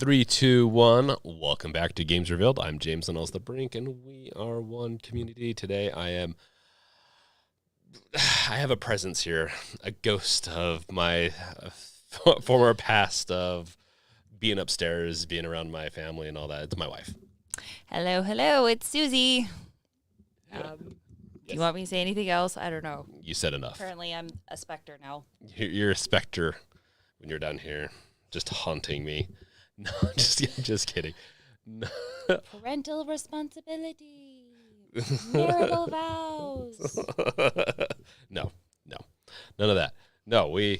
3, 2, 1. Welcome back to Games Revealed. I'm James and the Brink, and we are one community. Today I have a presence here, a ghost of my former past of being upstairs, being around my family and all that. It's my wife. Hello, it's Susie. Yeah. Do you want me to say anything else? I don't know. You said enough. Apparently I'm a specter now. You're a specter when you're down here, just haunting me. No, just kidding. No. Parental responsibility. Marital vows. No, none of that. No, we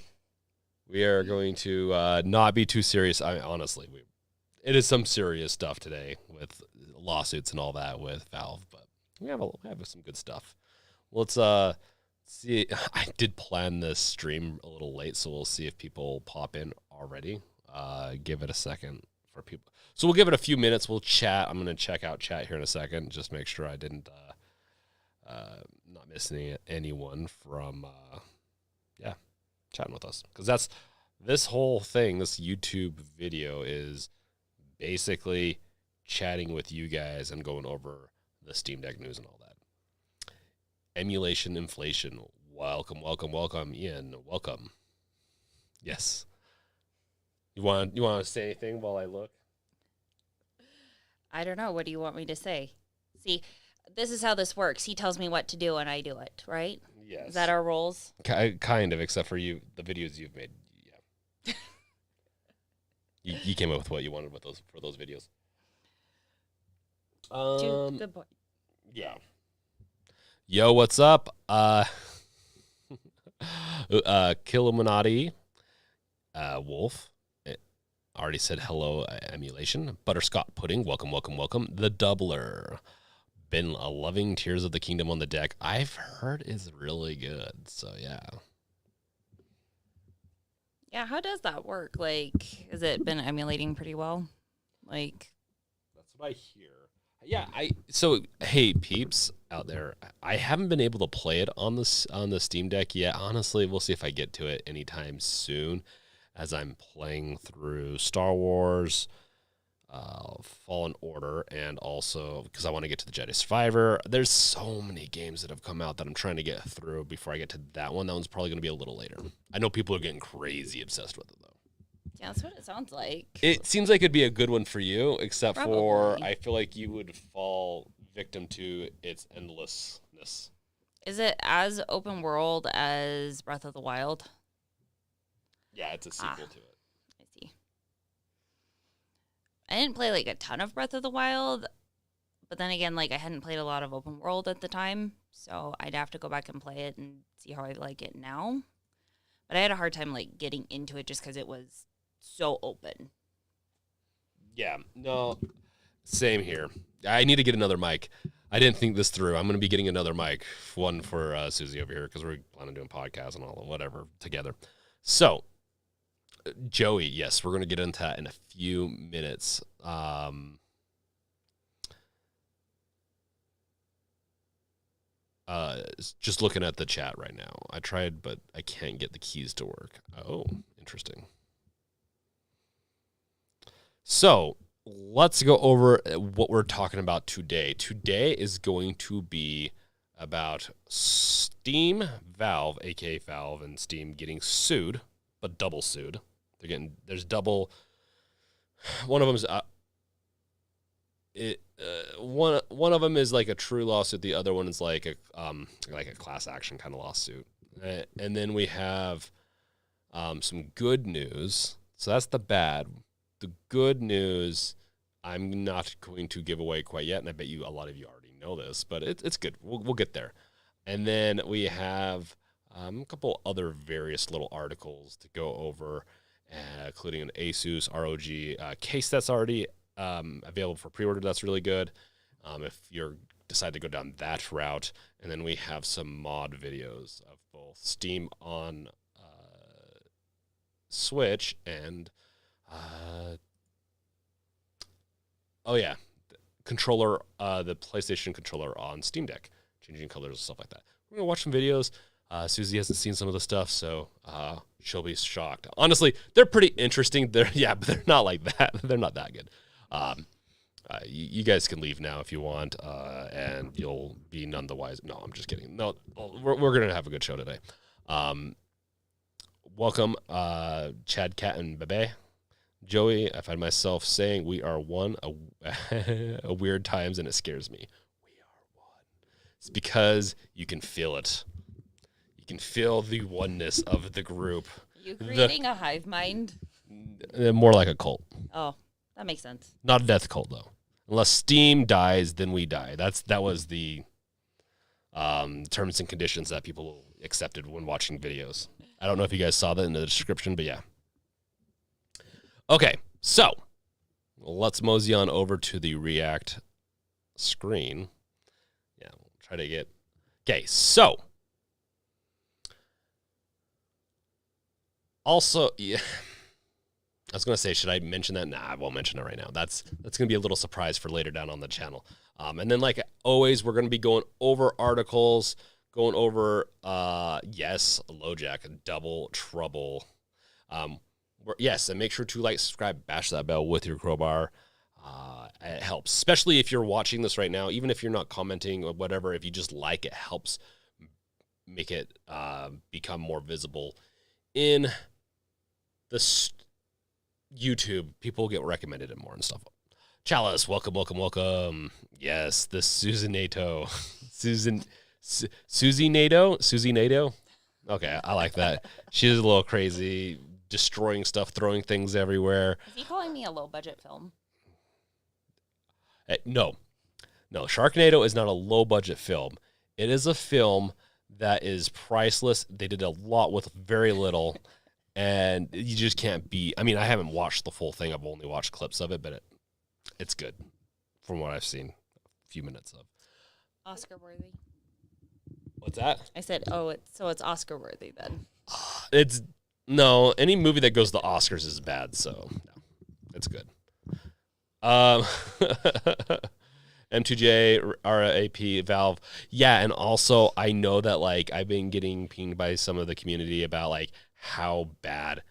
are going to not be too serious. Honestly, it is some serious stuff today with lawsuits and all that with Valve, but we have some good stuff. Let's see. I did plan this stream a little late, so we'll see if people pop in already. Give it a second for people. So we'll give it a few minutes. We'll chat. I'm going to check out chat here in a second. Just make sure I didn't not miss anyone from chatting with us. Because this whole thing, this YouTube video is basically chatting with you guys and going over the Steam Deck news and all that. Emulation inflation. Welcome, Ian. Welcome. Yes. You want to say anything while I look? I don't know. What do you want me to say? See, this is how this works. He tells me what to do and I do it, right? Yes. Is that our roles? Kind of, except for you, the videos you've made. Yeah. you came up with what you wanted with those videos. Good boy. Yeah. Yo, what's up? Killuminati, Wolf. Already said hello, emulation. Butterscotch Pudding, welcome. The Doubler. Been loving Tears of the Kingdom on the deck. I've heard is really good, so yeah. Yeah, how does that work? Like, has it been emulating pretty well? Like, that's what I hear. Yeah, so hey peeps out there, I haven't been able to play it on the Steam Deck yet. Honestly, we'll see if I get to it anytime soon. As I'm playing through Star Wars, Fallen Order, and also because I want to get to the Jedi Survivor. There's so many games that have come out that I'm trying to get through before I get to that one. That one's probably going to be a little later. I know people are getting crazy obsessed with it, though. yeah, that's what it sounds like. It seems like it'd be a good one for you, except Probably. for I feel like you would fall victim to its endlessness. Is it as open world as Breath of the Wild? Yeah, it's a sequel to it. I see. I didn't play like a ton of Breath of the Wild, but then again, like I hadn't played a lot of open world at the time, so I'd have to go back and play it and see how I like it now. But I had a hard time like getting into it just because it was so open. Yeah, no, same here. I need to get another mic. I didn't think this through. I'm going to be getting another mic, one for Susie over here because we're planning on doing podcasts and all of whatever together. So. Joey, yes, we're going to get into that in a few minutes. Just looking at the chat right now. I tried, but I can't get the keys to work. Oh, interesting. So let's go over what we're talking about today. Today is going to be about Steam, Valve, aka Valve and Steam getting sued, but double sued. There's double. One of them's one of them is like a true lawsuit. The other one is like a class action kind of lawsuit. And then we have some good news. So that's the bad. The good news, I'm not going to give away quite yet, and I bet a lot of you already know this, but it's good. We'll get there. And then we have a couple other various little articles to go over. Including an Asus ROG case that's already available for pre-order. That's really good if you decide to go down that route. And then we have some mod videos of both Steam on Switch and controller, the PlayStation controller on Steam Deck, changing colors and stuff like that. We're going to watch some videos. Susie hasn't seen some of the stuff, so she'll be shocked. Honestly, they're pretty interesting. But they're not like that. They're not that good. You guys can leave now if you want, and you'll be none the wiser. No, I'm just kidding. No, we're going to have a good show today. Welcome, Chad, Cat, and Bebe. Joey, I find myself saying we are one a weird times, and it scares me. We are one. It's because you can feel it. You can feel the oneness of the group. You creating a hive mind? More like a cult. Oh, that makes sense. Not a death cult, though. Unless Steam dies, then we die. That was the terms and conditions that people accepted when watching videos. I don't know if you guys saw that in the description, but yeah. Okay, so let's mosey on over to the React screen. Yeah, we'll try to get... Okay, so... Also, yeah... I was going to say, should I mention that? Nah, I won't mention it right now. That's going to be a little surprise for later down on the channel. And then, like always, we're going to be going over articles, going over, yes, LoJack, double trouble. Yes, and make sure to like, subscribe, bash that bell with your crowbar. It helps, especially if you're watching this right now. Even if you're not commenting or whatever, if you just like it, helps make it become more visible in the YouTube. People get recommended it more and stuff. Chalice, welcome. Yes, the Susanato. Susie Nato. Okay, I like that. She's a little crazy, destroying stuff, throwing things everywhere. Is he calling me a low budget film? No, Sharknado is not a low budget film. It is a film that is priceless. They did a lot with very little. And you just can't beat. I mean, I haven't watched the full thing. I've only watched clips of it, but it's good from what I've seen. A few minutes of. Oscar worthy. What's that? I said, it's Oscar worthy then. It's no, any movie that goes to the Oscars is bad, so no, it's good. M2J, RAP, Valve. Yeah, and also I know that like I've been getting pinged by some of the community about like how bad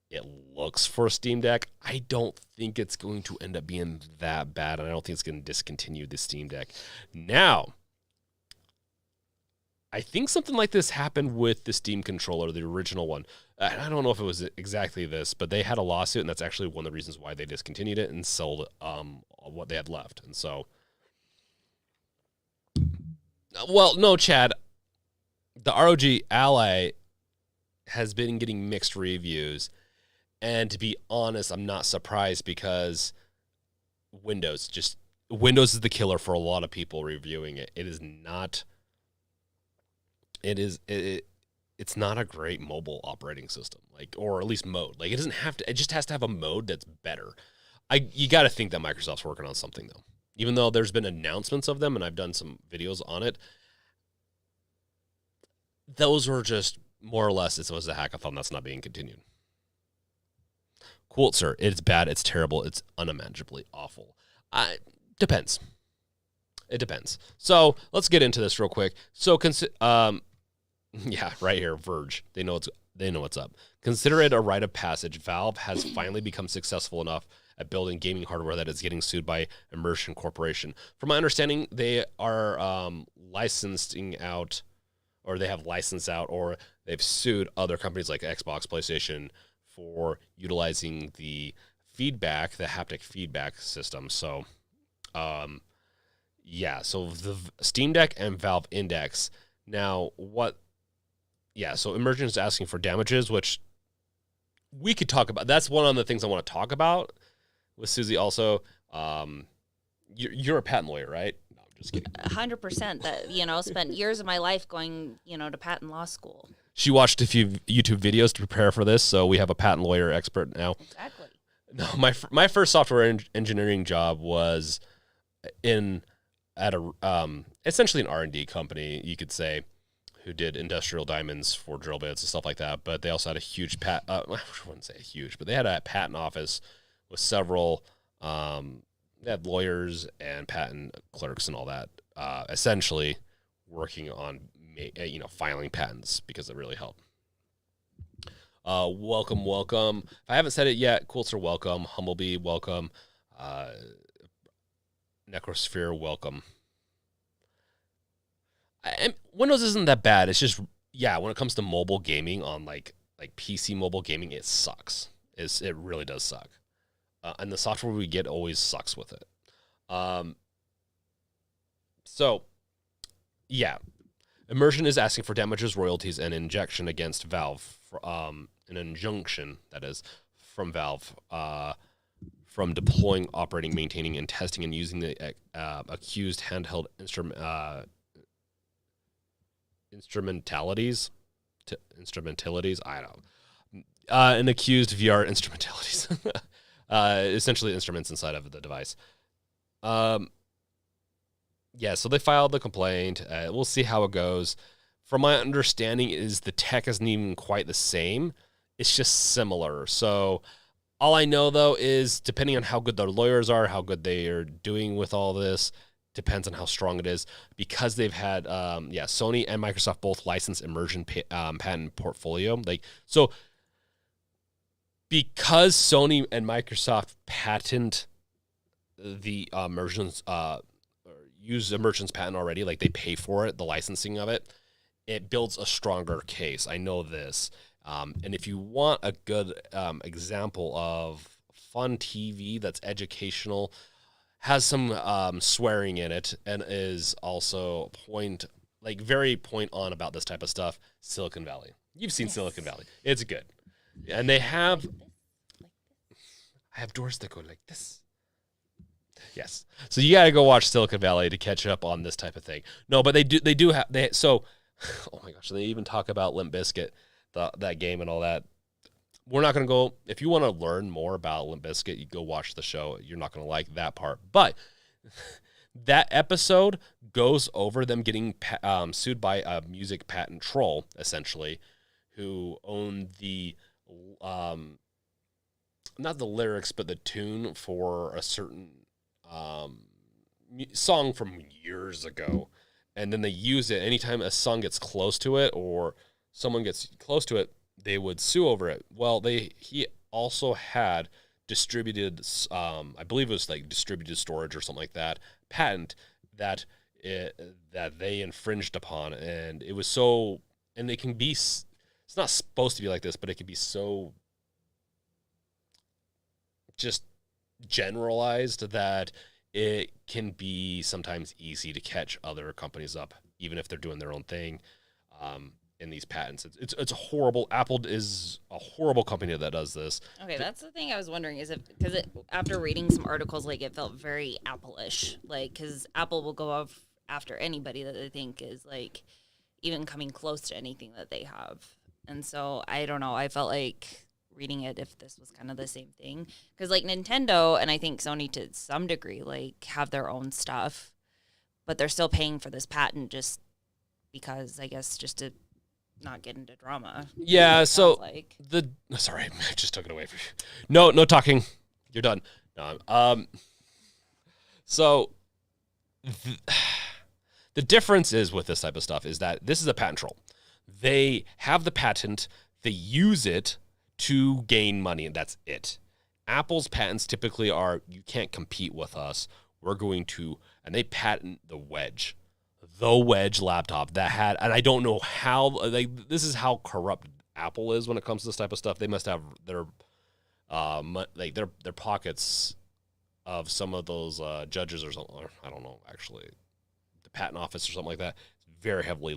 it looks for Steam Deck. I don't think it's going to end up being that bad, and I don't think it's going to discontinue the Steam Deck. Now, I think something like this happened with the Steam controller, the original one. I don't know if it was exactly this, but they had a lawsuit, and that's actually one of the reasons why they discontinued it and sold what they had left. And so, well, no, Chad, the ROG Ally has been getting mixed reviews, and to be honest, I'm not surprised because Windows is the killer for a lot of people reviewing it. It is not. It's not a great mobile operating system, like, or at least mode. Like, it doesn't have to. It just has to have a mode that's better. You got to think that Microsoft's working on something though. Even though there's been announcements of them, and I've done some videos on it, those were just more or less. It was a hackathon that's not being continued. Cool, sir. It's bad. It's terrible. It's unimaginably awful. Depends. It depends. So let's get into this real quick. So yeah, right here, Verge. They know what's up. Consider it a rite of passage. Valve has finally become successful enough at building gaming hardware that is getting sued by Immersion Corporation. From my understanding, they are licensing out, or they have licensed out, or they've sued other companies like Xbox, PlayStation for utilizing the feedback, the haptic feedback system. So, yeah, so the Steam Deck and Valve Index. Now, so Immersion is asking for damages, which we could talk about. That's one of the things I want to talk about with Susie also. You're a patent lawyer, right? No, I'm just kidding. 100%. That, spent years of my life going, to patent law school. She watched a few YouTube videos to prepare for this, so we have a patent lawyer expert now. Exactly. No, my first software engineering job was at essentially an R&D company, you could say, who did industrial diamonds for drill bits and stuff like that. But they also had a huge I wouldn't say huge, but they had a patent office with several. They had lawyers and patent clerks and all that, essentially working on filing patents because it really helped. Welcome. If I haven't said it yet, Coulter, welcome. Humblebee, welcome. Necrosphere, welcome. Windows isn't that bad. It's just, when it comes to mobile gaming on like PC mobile gaming, it sucks. It really does suck. And the software we get always sucks with it. Immersion is asking for damages, royalties, and injection against Valve. An injunction, that is, from Valve from deploying, operating, maintaining, and testing and using the accused handheld instrumentalities. I don't know. And accused VR instrumentalities. Essentially instruments inside of the device. So they filed the complaint. We'll see how it goes. From my understanding is the tech isn't even quite the same. It's just similar. So all I know, though, is depending on how good their lawyers are, how good they are doing with all this, depends on how strong it is. Because they've had, Sony and Microsoft both licensed immersion patent portfolio. Because Sony and Microsoft patent the immersion's use immersion's patent already, like they pay for it, the licensing of it, it builds a stronger case. I know this. And if you want a good example of fun TV that's educational, has some swearing in it, and is also very point on about this type of stuff, Silicon Valley. You've seen Silicon Valley. It's good. And they have... I have doors that go like this. Yes. So you got to go watch Silicon Valley to catch up on this type of thing. No, but oh my gosh, they even talk about Limp Bizkit, that game and all that. We're not going to go, if you want to learn more about Limp Bizkit, you go watch the show. You're not going to like that part. But that episode goes over them getting sued by a music patent troll, essentially, who owned the, not the lyrics, but the tune for a certain song from years ago. And then they use it anytime a song gets close to it or someone gets close to it, they would sue over it. Well, he also had distributed, I believe it was like distributed storage or something like that, patent that they infringed upon. And it was so, and it can be, it's not supposed to be like this, but it can be so just generalized that it can be sometimes easy to catch other companies up, even if they're doing their own thing. In these patents, it's a horrible. Apple is a horrible company that does this. Okay, that's the thing I was wondering is because after reading some articles, like it felt very Apple-ish, like because Apple will go after anybody that they think is like even coming close to anything that they have, and so I don't know. I felt like reading it if this was kind of the same thing because like Nintendo and I think Sony to some degree like have their own stuff, but they're still paying for this patent just because I guess just to not get into drama. Yeah, so sorry, I just took it away from you. No talking. You're done. No, so the difference is with this type of stuff is that this is a patent troll. They have the patent, they use it to gain money, and that's it. Apple's patents typically are, you can't compete with us. We're going to, and they patent the Wedge laptop that had, and I don't know how, this is how corrupt Apple is when it comes to this type of stuff. They must have their pockets of some of those judges or something, or I don't know, actually, the patent office or something like that, very heavily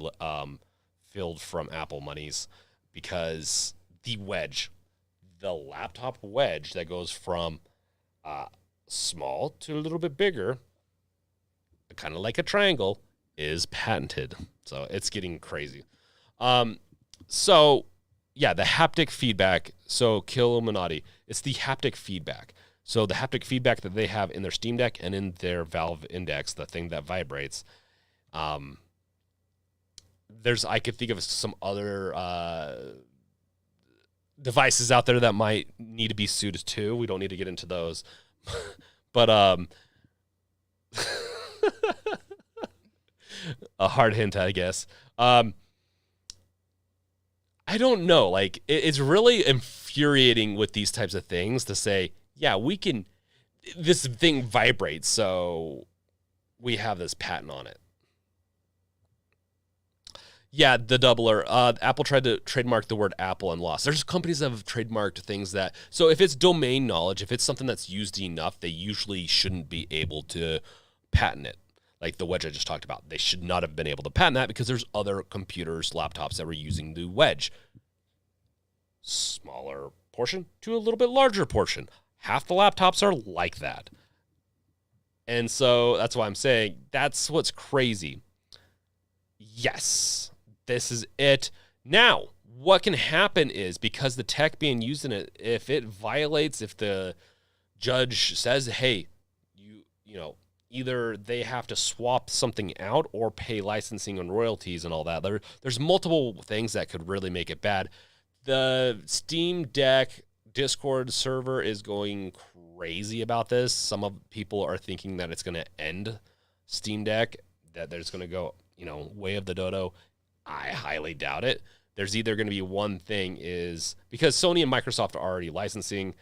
filled from Apple monies because the Wedge, the laptop Wedge that goes from small to a little bit bigger, kind of like a triangle, is patented. So it's getting crazy. The haptic feedback. So Killuminati, it's the haptic feedback. So the haptic feedback that they have in their Steam Deck and in their Valve Index, the thing that vibrates. I could think of some other devices out there that might need to be sued too. We don't need to get into those. But a hard hint, I guess. I don't know. Like, it's really infuriating with these types of things to say, yeah, we can, this thing vibrates, so we have this patent on it. Yeah, the doubler. Apple tried to trademark the word Apple and lost. There's companies that have trademarked things that, so if it's domain knowledge, if it's something that's used enough, they usually shouldn't be able to patent it. Like the wedge I just talked about. They should not have been able to patent that because there's other computers, laptops that were using the wedge. Smaller portion to a little bit larger portion. Half the laptops are like that. And so that's why I'm saying that's what's crazy. Yes, this is it. Now, what can happen is because the tech being used in it, if it violates, if the judge says, hey, you know, either they have to swap something out or pay licensing and royalties and all that. There's multiple things that could really make it bad. The Steam Deck Discord server is going crazy about this. Some of people are thinking that it's going to end Steam Deck, that there's going to go, you know, way of the dodo. I highly doubt it. There's either going to be one thing is because Sony and Microsoft are already licensing,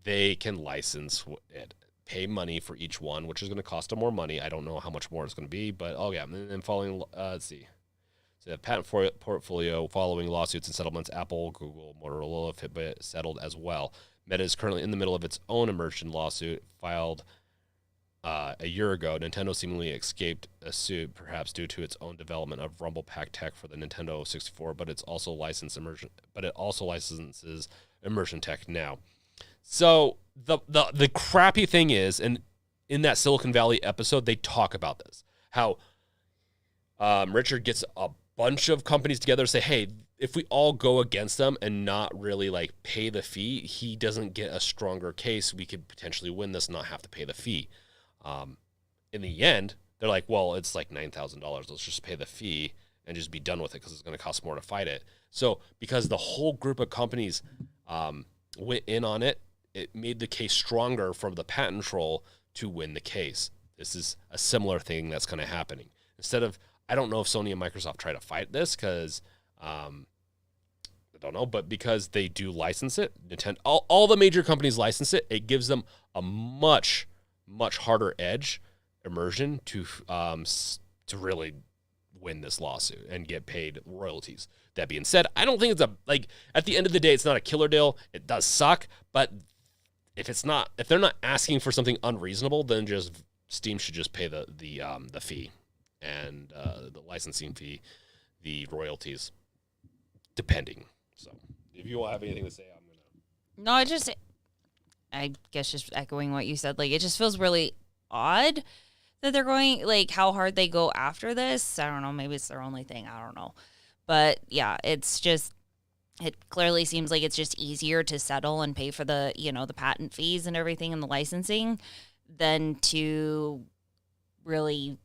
they can license it. Pay money for each one, which is going to cost them more money. I don't know how much more it's going to be, but oh yeah. And then following, let's see. So the patent portfolio following lawsuits and settlements, Apple, Google, Motorola, Fitbit settled as well. Meta is currently in the middle of its own immersion lawsuit filed a year ago. Nintendo seemingly escaped a suit, perhaps due to its own development of Rumble Pack tech for the Nintendo 64, but it also licenses immersion tech now. So the crappy thing is, and in that Silicon Valley episode, they talk about this, how Richard gets a bunch of companies together to say, hey, if we all go against them and not really like pay the fee, he doesn't get a stronger case. We could potentially win this and not have to pay the fee. In the end, they're like, well, it's like $9,000. Let's just pay the fee and just be done with it because it's going to cost more to fight it. So because the whole group of companies went in on it, it made the case stronger from the patent troll to win the case. This is a similar thing that's kind of happening. Instead of, I don't know if Sony and Microsoft try to fight this because, I don't know, but because they do license it, Nintendo, all the major companies license it, it gives them a much harder edge immersion to really win this lawsuit and get paid royalties. That being said, I don't think it's at the end of the day, it's not a killer deal. It does suck, but if they're not asking for something unreasonable, then just Steam should just pay the fee and the licensing fee, the royalties, depending. So if you all have anything to say, I'm gonna. No, I guess just echoing what you said, like it just feels really odd that they're going, like how hard they go after this. I don't know, maybe it's their only thing. I don't know, but yeah, it's just. It clearly seems like it's just easier to settle and pay for the, the patent fees and everything and the licensing than to really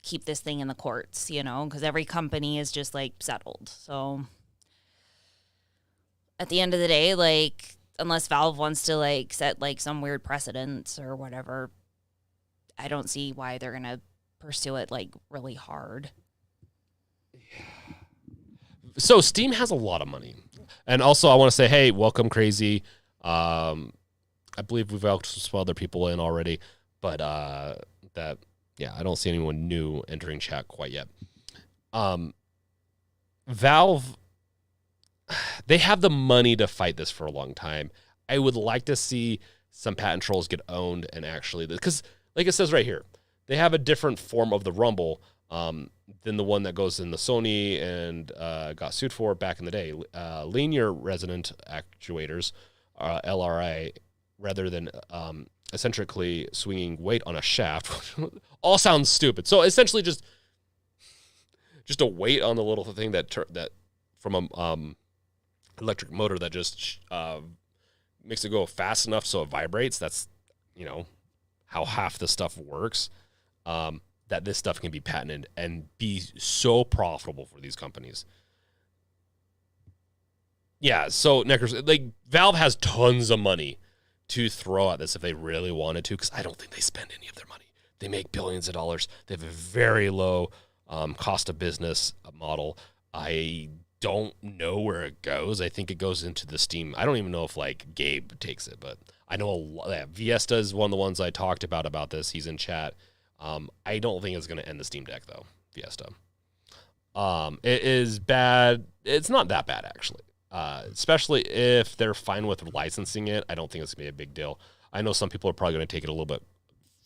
keep this thing in the courts, because every company is just like settled. So at the end of the day, like unless Valve wants to like set like some weird precedents or whatever, I don't see why they're going to pursue it like really hard. So Steam has a lot of money. And also I want to say, hey, welcome Crazy. I believe we've welcomed some other people in already, but I don't see anyone new entering chat quite yet. Valve, they have the money to fight this for a long time. I would like to see some patent trolls get owned and actually, because like it says right here, they have a different form of the Rumble than the one that goes in the Sony and got sued for back in the day. Linear resonant actuators, LRI, rather than eccentrically swinging weight on a shaft. All sounds stupid. So essentially just a weight on the little thing that from a electric motor that just makes it go fast enough so it vibrates. That's, how half the stuff works. That this stuff can be patented and be so profitable for these companies. Yeah, so Neckers, like Valve has tons of money to throw at this if they really wanted to, because I don't think they spend any of their money. They make billions of dollars. They have a very low cost of business model. I don't know where it goes. I think it goes into the Steam. I don't even know if like Gabe takes it, but I know a lot. Yeah, Viesta is one of the ones I talked about this. He's in chat. I don't think it's going to end the Steam Deck though. Viesta. It is bad. It's not that bad actually. Especially if they're fine with licensing it. I don't think it's going to be a big deal. I know some people are probably going to take it a little bit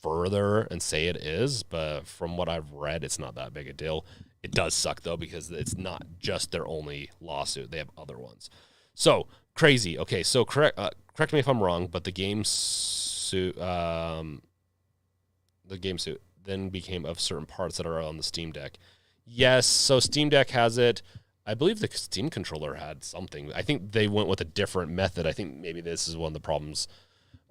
further and say it is, but from what I've read, it's not that big a deal. It does suck though, because it's not just their only lawsuit. They have other ones. So crazy. Okay. So correct me if I'm wrong, but the game suit then became of certain parts that are on the Steam Deck. Yes. So Steam Deck has it. I believe the Steam controller had something. I think they went with a different method. I think maybe this is one of the problems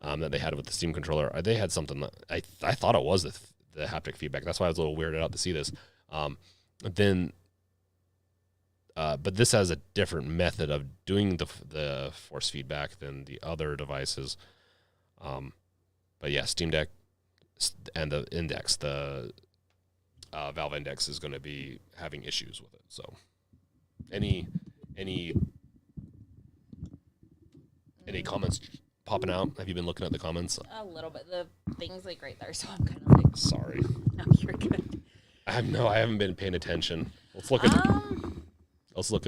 that they had with the Steam controller. They had something that I thought it was the haptic feedback. That's why I was a little weirded out to see this. But this has a different method of doing the force feedback than the other devices. But yeah, Steam Deck and the Index, the Valve Index is going to be having issues with it. So any comments popping out? Have you been looking at the comments? A little bit. The thing's like right there, so I'm kind of like, sorry. No, you're good. I haven't been paying attention. Let's look at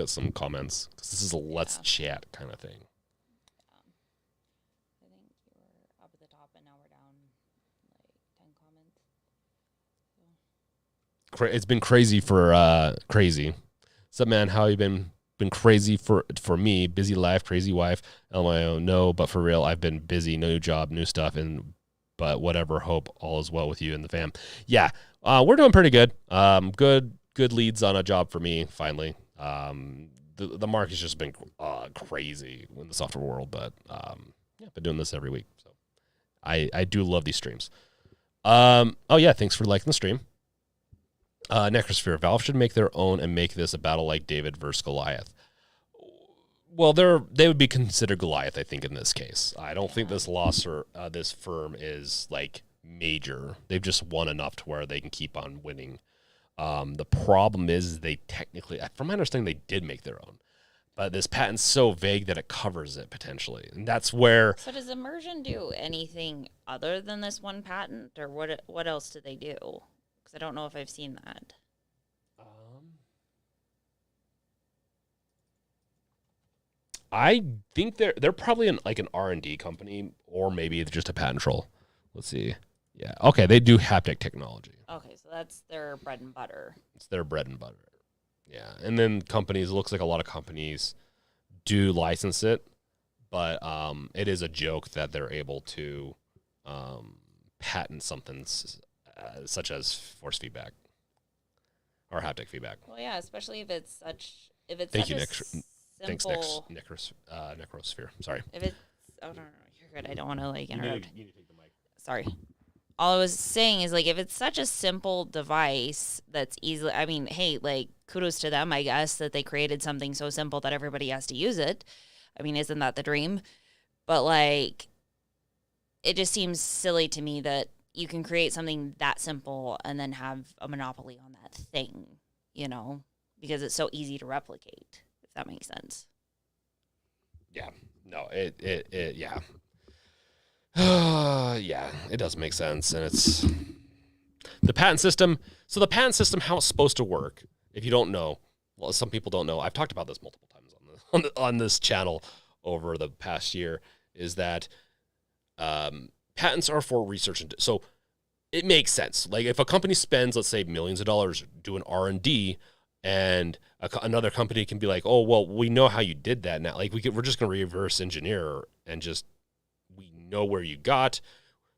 some comments, because this is a let's chat kind of thing. I think you were up at the top, and now we're down like 10 comments. It's been crazy for crazy. What's up, man? How you been crazy for me? Busy life, crazy wife. LMAO, no, but for real, I've been busy. New job, new stuff, but whatever. Hope all is well with you and the fam. Yeah, we're doing pretty good. Good leads on a job for me finally. The market's just been crazy in the software world, but been doing this every week, so I do love these streams. Oh yeah, thanks for liking the stream. Necrosphere, Valve should make their own and make this a battle like David versus Goliath. Well, they would be considered Goliath, I think, in this case. I don't think this loss or this firm is like major. They've just won enough to where they can keep on winning. The problem is they technically, from my understanding, they did make their own. But this patent's so vague that it covers it potentially. And that's where... So does Immersion do anything other than this one patent? Or what else do they do? Because I don't know if I've seen that. I think they're probably an R&D company, or maybe it's just a patent troll. Let's see. Yeah. Okay, they do haptic technology. Okay, so that's their bread and butter. It's their bread and butter. Yeah. And then companies, it looks like a lot of companies do license it, but it is a joke that they're able to patent something such as force feedback or haptic feedback. Well, yeah, especially if it's Thank you, a Nick. Thanks, simple... Necrosphere. Sorry. If it's... Oh, no, you're good. I don't want to, interrupt. You need to take the mic. Sorry. All I was saying is, if it's such a simple device that's easily... I mean, hey, kudos to them, I guess, that they created something so simple that everybody has to use it. I mean, isn't that the dream? But, it just seems silly to me that you can create something that simple and then have a monopoly on that thing, because it's so easy to replicate, if that makes sense. Yeah. No, yeah. Yeah, it does make sense. And it's the patent system. So the patent system, how it's supposed to work, if you don't know, well, some people don't know. I've talked about this multiple times on this channel over the past year, is that patents are for research. So it makes sense. If a company spends, let's say, millions of dollars doing R&D, and another company can be like, oh, well, we know how you did that now. We're just going to reverse engineer and we know where you got,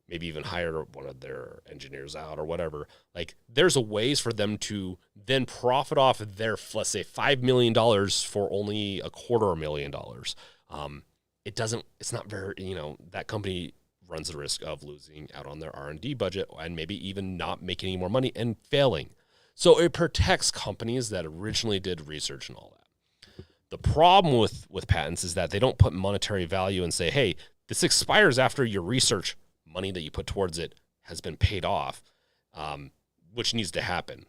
maybe even hire one of their engineers out or whatever. There's a ways for them to then profit off of their, let's say, $5 million for only $250,000. It's not very, that company runs the risk of losing out on their R&D budget and maybe even not making any more money and failing. So it protects companies that originally did research and all that. The problem with patents is that they don't put monetary value and say, hey, this expires after your research money that you put towards it has been paid off, which needs to happen.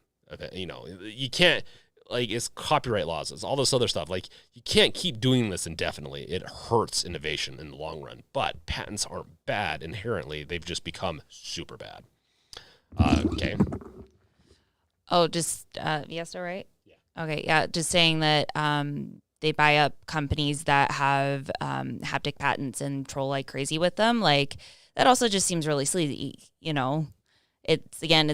You know, you can't, like, it's copyright laws. It's all this other stuff. Like, you can't keep doing this indefinitely. It hurts innovation in the long run. But patents aren't bad inherently. They've just become super bad. Okay. Oh, just yes, all right. Yeah. Okay, yeah, just saying that they buy up companies that have haptic patents and troll like crazy with them. Like that also just seems really sleazy. You know, it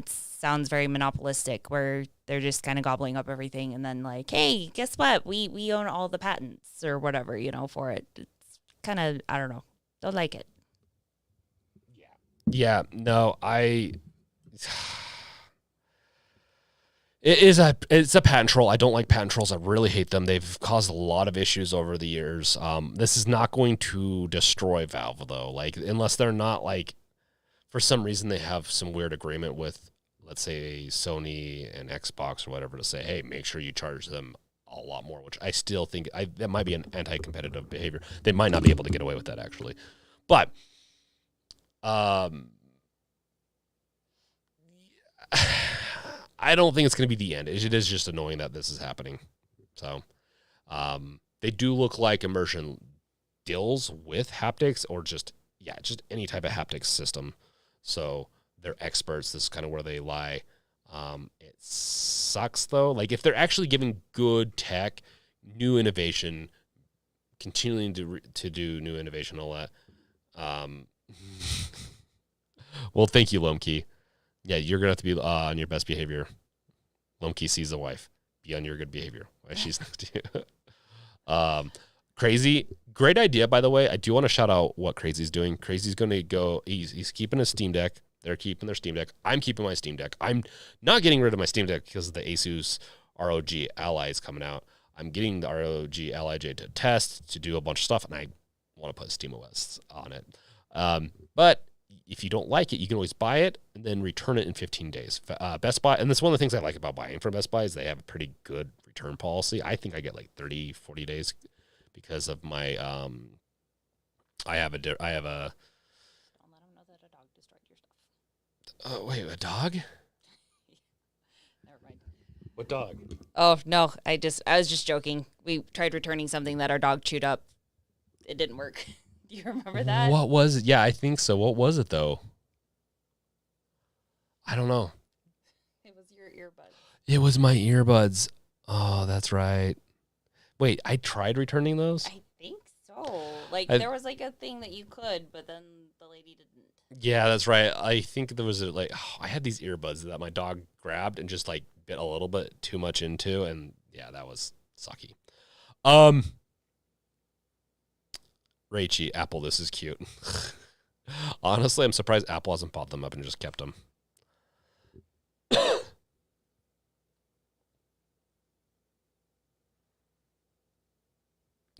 sounds very monopolistic where they're just kind of gobbling up everything and then like, hey, guess what? We own all the patents or whatever, you know, for it. It's kind of, I don't know. Don't like it. Yeah. No, it's a patent troll. I don't like patent trolls. I really hate them. They've caused a lot of issues over the years. This is not going to destroy Valve though. Like unless they're not like, for some reason they have some weird agreement with, let's say Sony and Xbox or whatever to say, hey, make sure you charge them a lot more, which I still think that might be an anti-competitive behavior. They might not be able to get away with that actually, but I don't think it's going to be the end. It is just annoying that this is happening. So they do look like immersion deals with haptics or just any type of haptics system. So they're experts. This is kind of where they lie. It sucks though. Like if they're actually giving good tech, new innovation, continuing to do new innovation, all that. Well, thank you, Lomkey. Yeah, you're gonna have to be on your best behavior. Lomkey sees the wife. Be on your good behavior. Why she's next to you. Crazy, great idea, by the way. I do want to shout out what Crazy's doing. Crazy's going to go. He's keeping his Steam Deck. They're keeping their Steam Deck. I'm keeping my Steam Deck. I'm not getting rid of my Steam Deck because of the Asus ROG Ally is coming out. I'm getting the ROG Ally J to test, to do a bunch of stuff, and I want to put SteamOS on it. But if you don't like it, you can always buy it and then return it in 15 days. Best Buy, and that's one of the things I like about buying from Best Buy is they have a pretty good return policy. I think I get like 30, 40 days because of my, I have a. Don't let them know that a dog destroyed your stuff. Wait, a dog? Never mind. What dog? Oh no, I was just joking. We tried returning something that our dog chewed up. It didn't work. Do you remember that? What was it? Yeah, I think so. What was it though? I don't know. It was your earbuds. It was my earbuds. Oh, that's right. Wait, I tried returning those? I think so. Like there was like a thing that you could, but then the lady didn't. Yeah, that's right. I think there was I had these earbuds that my dog grabbed and just like bit a little bit too much into, and yeah, that was sucky. Rachie, Apple, this is cute. Honestly, I'm surprised Apple hasn't bought them up and just kept them.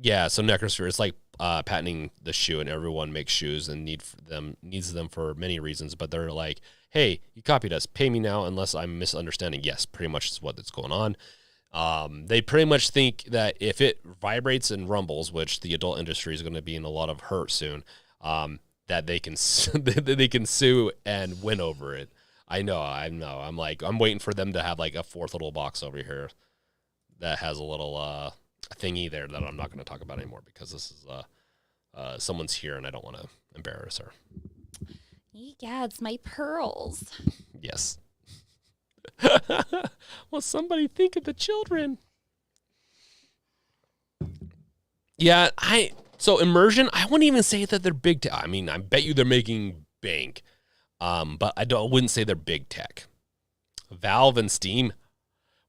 Yeah, so Necrosphere, it's like patenting the shoe, and everyone makes shoes and needs them for many reasons, but they're like, hey, you copied us, pay me now unless I'm misunderstanding. Yes, pretty much is what's going on. They pretty much think that if it vibrates and rumbles, which the adult industry is going to be in a lot of hurt soon, that they can they can sue and win over it. I know. I'm waiting for them to have like a fourth little box over here that has a little thingy there that I'm not going to talk about anymore because this is someone's here and I don't want to embarrass her. Egads, my pearls. Yes. Well, somebody think of the children. Yeah, so immersion, I wouldn't even say that they're big tech. I mean, I bet you they're making bank. But I wouldn't say they're big tech. Valve and Steam,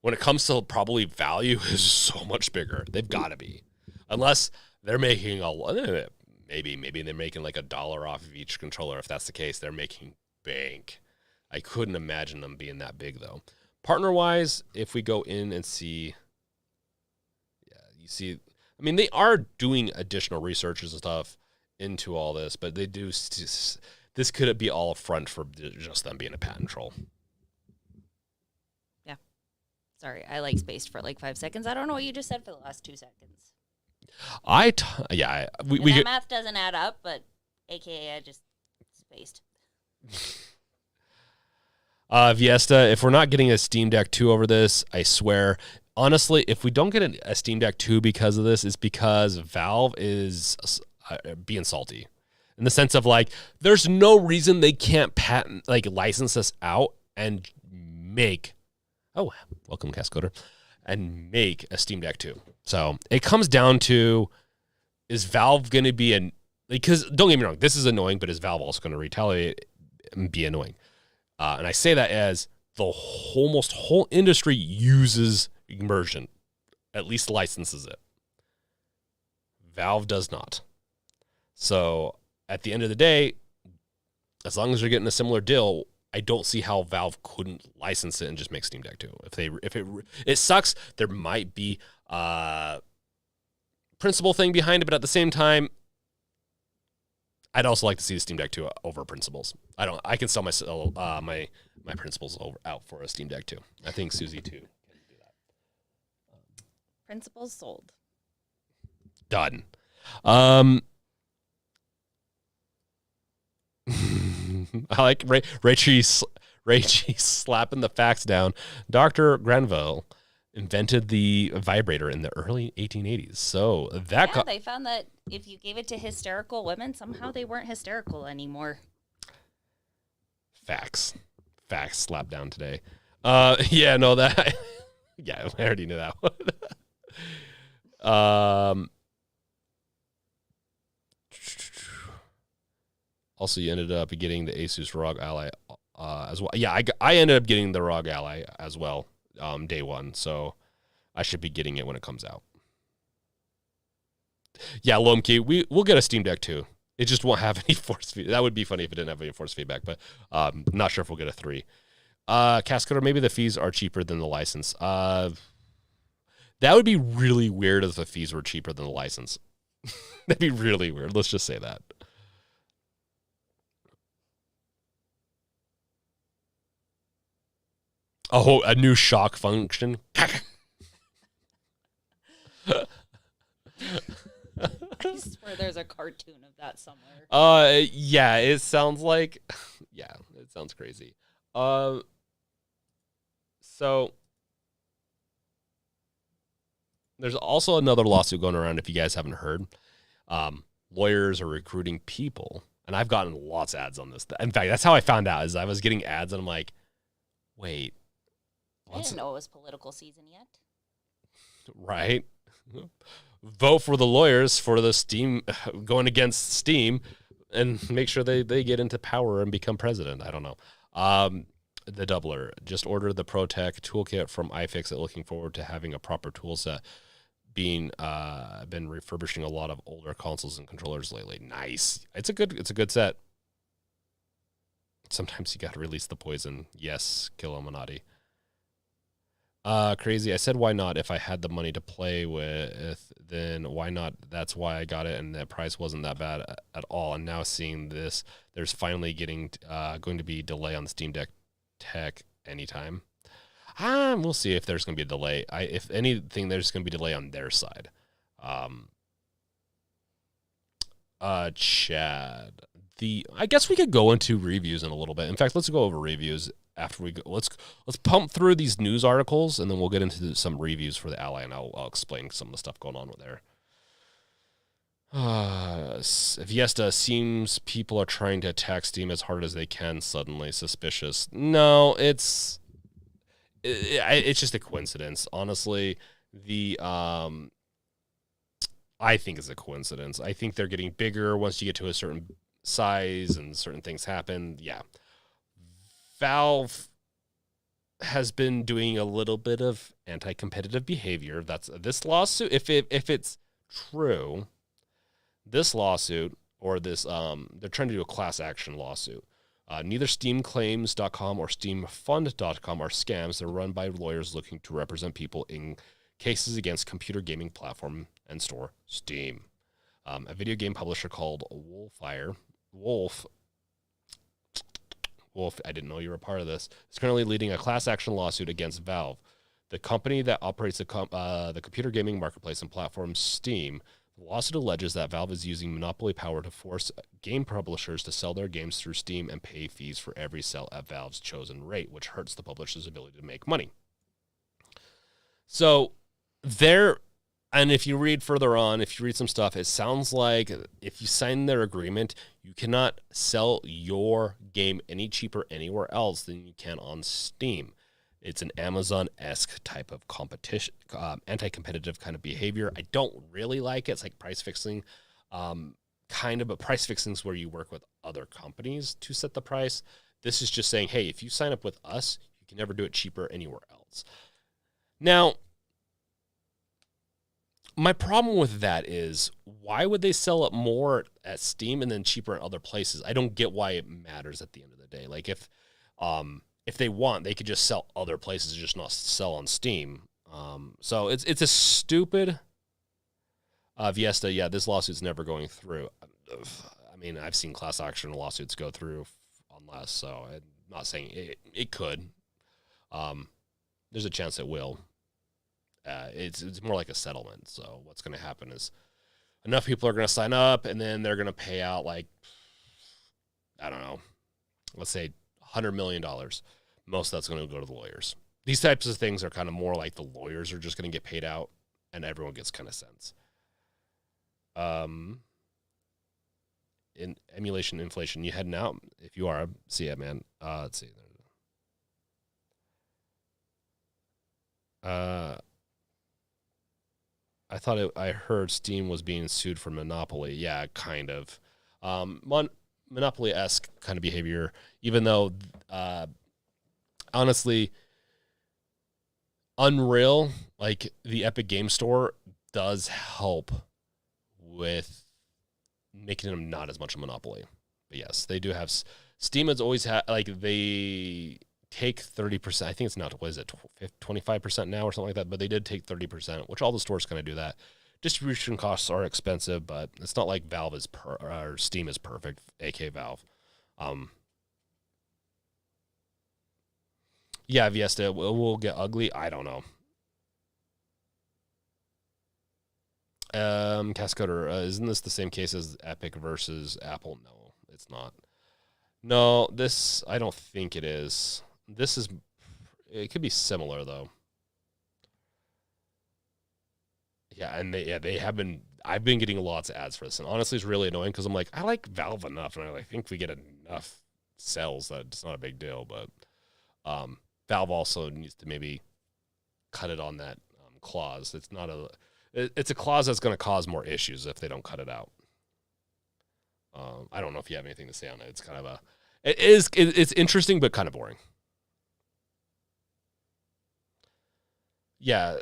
when it comes to probably value, is so much bigger. They've got to be. Unless they're making maybe they're making like $1 off of each controller. If that's the case, they're making bank. I couldn't imagine them being that big, though. Partner-wise, if we go in and see, you see, I mean, they are doing additional researches and stuff into all this, but they do, this could be all a front for just them being a patent troll. Yeah. Sorry, I spaced for like 5 seconds. I don't know what you just said for the last 2 seconds. That math doesn't add up, but AKA I just spaced. Viesta, if we're not getting a Steam Deck 2 over this, I swear, honestly, if we don't get a Steam Deck 2 because of this, it's because Valve is being salty. In the sense of like, there's no reason they can't license us out and make, oh, welcome Cascoder, and make a Steam Deck 2. So it comes down to, is Valve going to be because don't get me wrong, this is annoying, but is Valve also going to retaliate and be annoying? And I say that as the almost whole industry uses immersion, at least licenses it. Valve does not. So at the end of the day, as long as they're getting a similar deal, I don't see how Valve couldn't license it and just make Steam Deck 2. If it sucks, there might be a principle thing behind it, but at the same time, I'd also like to see the Steam Deck 2 over principles. I can sell my principles out for a Steam Deck 2. I think Susie too can do that. Principles sold. Done. I like Rachie slapping the facts down. Dr. Granville invented the vibrator in the early 1880s. So that they found that if you gave it to hysterical women, somehow they weren't hysterical anymore. Facts slapped down today. Yeah, no, that yeah, I already knew that one. Also, you ended up getting the Asus Rog Ally as well. Yeah, I ended up getting the Rog Ally as well, day one. So I should be getting it when it comes out. Yeah, Lomkey, we'll get a Steam Deck too. It just won't have any force feedback. That would be funny if it didn't have any force feedback, but not sure if we'll get a 3. Cascoder, maybe the fees are cheaper than the license. That would be really weird if the fees were cheaper than the license. That'd be really weird. Let's just say that. Oh, a new shock function. I swear there's a cartoon of that somewhere. Yeah, it sounds like, yeah, it sounds crazy. So there's also another lawsuit going around if you guys haven't heard. Lawyers are recruiting people, and I've gotten lots of ads on this. In fact, that's how I found out, is I was getting ads, and I'm like, wait. I didn't know it was political season yet. Right? Vote for the lawyers for the Steam, going against Steam, and make sure they get into power and become president. I don't know. The Doubler just ordered the ProTech toolkit from iFixit. Looking forward to having a proper tool set. Been refurbishing a lot of older consoles and controllers lately. Nice. It's a good set. Sometimes you got to release the poison. Yes, kill Illuminati. Crazy. I said, why not? If I had the money to play with, then why not? That's why I got it, and the price wasn't that bad at all. And now seeing this, there's finally going to be delay on the Steam Deck tech anytime. We'll see if there's going to be a delay. If anything, there's going to be a delay on their side. Chad, I guess we could go into reviews in a little bit. In fact, let's go over reviews after we go. Let's pump through these news articles, and then we'll get into some reviews for the Ally, and I'll explain some of the stuff going on with there. Viesta, seems people are trying to attack Steam as hard as they can. Suddenly suspicious. No, it's just a coincidence. Honestly, I think it's a coincidence. I think they're getting bigger once you get to a certain size and certain things happen. Yeah. Valve has been doing a little bit of anti-competitive behavior. That's this lawsuit. If it's true, this lawsuit or this they're trying to do a class action lawsuit. Neither SteamClaims.com or SteamFund.com are scams. They're run by lawyers looking to represent people in cases against computer gaming platform and store Steam. A video game publisher called Wolf, I didn't know you were a part of this, is currently leading a class action lawsuit against Valve, the company that operates the computer gaming marketplace and platform Steam. The lawsuit alleges that Valve is using monopoly power to force game publishers to sell their games through Steam and pay fees for every sale at Valve's chosen rate, which hurts the publisher's ability to make money. So and if you read further on, if you read some stuff, it sounds like if you sign their agreement, you cannot sell your game any cheaper anywhere else than you can on Steam. It's an Amazon-esque type of competition, anti-competitive kind of behavior. I don't really like it. It's like price fixing, kind of, but price fixing is where you work with other companies to set the price. This is just saying, hey, if you sign up with us, you can never do it cheaper anywhere else. Now, my problem with that is, why would they sell it more at Steam and then cheaper in other places? I don't get why it matters at the end of the day. Like if they want, they could just sell other places, just not sell on Steam. So it's a stupid Viesta. Yeah, this lawsuit's never going through. I mean, I've seen class action lawsuits go through on less, so I'm not saying it could. There's a chance it will. It's more like a settlement. So what's going to happen is enough people are going to sign up, and then they're going to pay out, like, I don't know, let's say $100 million. Most of that's going to go to the lawyers. These types of things are kind of more like the lawyers are just going to get paid out, and everyone gets kind of cents. In emulation inflation, you heading out? If you are, see it, man. Let's see. I heard Steam was being sued for monopoly. Yeah, kind of. Monopoly-esque kind of behavior, even though, honestly, Unreal, like the Epic Game Store, does help with making them not as much a monopoly. But yes, they do have. Steam has always had, like, they take 30%. I think it's now, what is it, 25% now or something like that, but they did take 30%, which all the stores kind of do that. Distribution costs are expensive, but it's not like Valve is or Steam is perfect, aka Valve. Yeah, Viesta will get ugly. I don't know. Cascoder, isn't this the same case as Epic versus Apple? No, it's not. No, this, I don't think it is. It could be similar though. Yeah, and they have been. I've been getting lots of ads for this, and honestly, it's really annoying because I'm like, I like Valve enough, and I think we get enough sales that it's not a big deal. But Valve also needs to maybe cut it on that clause. It's a clause that's going to cause more issues if they don't cut it out. I don't know if you have anything to say on it. It's kind of it's interesting, but kind of boring. Yeah,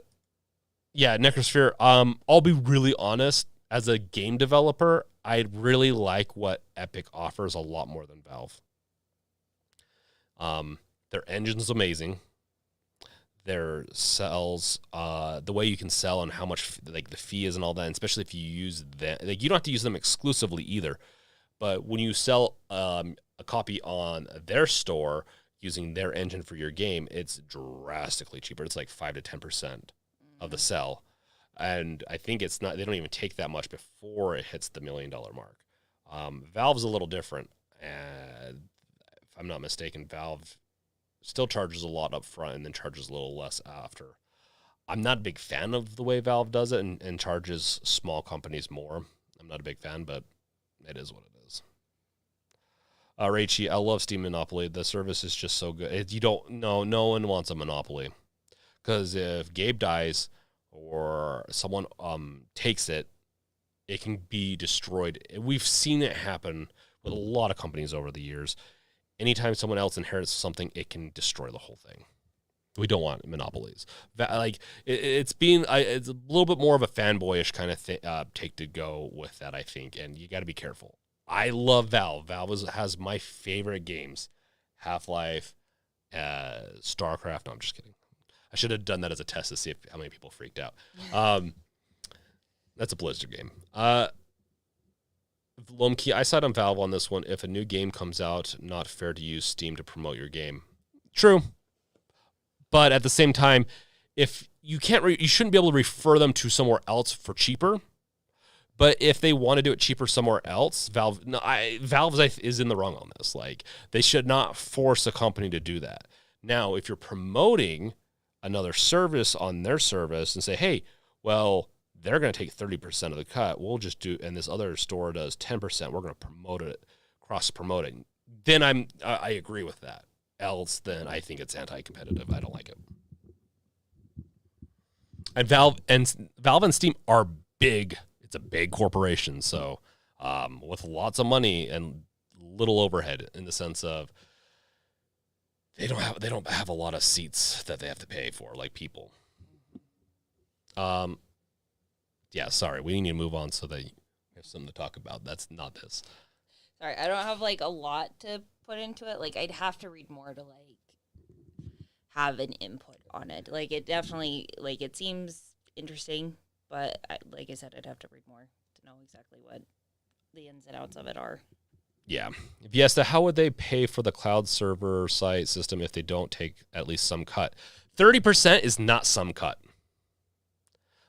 Necrosphere. I'll be really honest. As a game developer, I really like what Epic offers a lot more than Valve. Their engine's amazing. Their sells, the way you can sell and how much like the fee is and all that, and especially if you use them, like you don't have to use them exclusively either. But when you sell a copy on their store using their engine for your game, it's drastically cheaper. It's like 5 to 10% of the sell. And I think it's not, they don't even take that much before it hits the $1 million mark. Valve's a little different. If I'm not mistaken, Valve still charges a lot up front and then charges a little less after. I'm not a big fan of the way Valve does it and charges small companies more. I'm not a big fan, but it is what it is. Raichi, I love Steam Monopoly. The service is just so good. No one wants a monopoly. Because if Gabe dies or someone takes it, it can be destroyed. We've seen it happen with a lot of companies over the years. Anytime someone else inherits something, it can destroy the whole thing. We don't want monopolies. Like it's a little bit more of a fanboyish kind of take to go with that, I think, and you got to be careful. I love Valve. Valve has my favorite games: Half-Life, StarCraft. No, I'm just kidding. I should have done that as a test to see how many people freaked out. That's a Blizzard game. Lomkey, I side on Valve on this one. If a new game comes out, not fair to use Steam to promote your game. True. But at the same time, if you can't, you shouldn't be able to refer them to somewhere else for cheaper. But if they want to do it cheaper somewhere else, Valve is in the wrong on this. Like, they should not force a company to do that. Now, if you're promoting another service on their service and say, hey, well, they're going to take 30% of the cut, we'll just do, and this other store does 10%, we're going to promote it, cross-promote it, then I agree with that. Else, then I think it's anti-competitive. I don't like it. And Valve and Steam are big. It's a big corporation, so with lots of money and little overhead in the sense of they don't have a lot of seats that they have to pay for, like people. Yeah, sorry, we need to move on so that you have something to talk about. That's not this. Sorry, I don't have like a lot to put into it. Like, I'd have to read more to like have an input on it. Like, it definitely, like, it seems interesting, but like I said, I'd have to read more to know exactly what the ins and outs of it are. Yeah. If yes, to how would they pay for the cloud server site system if they don't take at least some cut? 30% is not some cut.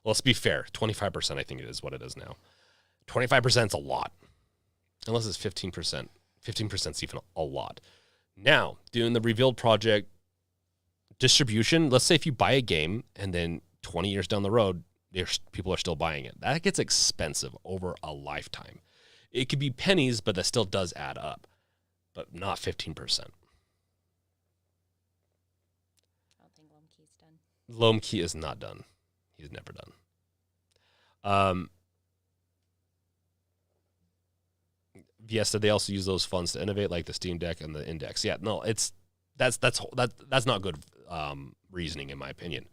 Let's be fair. 25%, I think it is what it is now. 25% is a lot. Unless it's 15%. 15% is even a lot. Now, doing the Revealed project distribution, let's say if you buy a game and then 20 years down the road, people are still buying it. That gets expensive over a lifetime. It could be pennies, but that still does add up. But not 15%. I don't think Lomkey's done. Lomkey is not done. He's never done. Yes, did they also use those funds to innovate, like the Steam Deck and the Index? Yeah, no, that's not good reasoning in my opinion.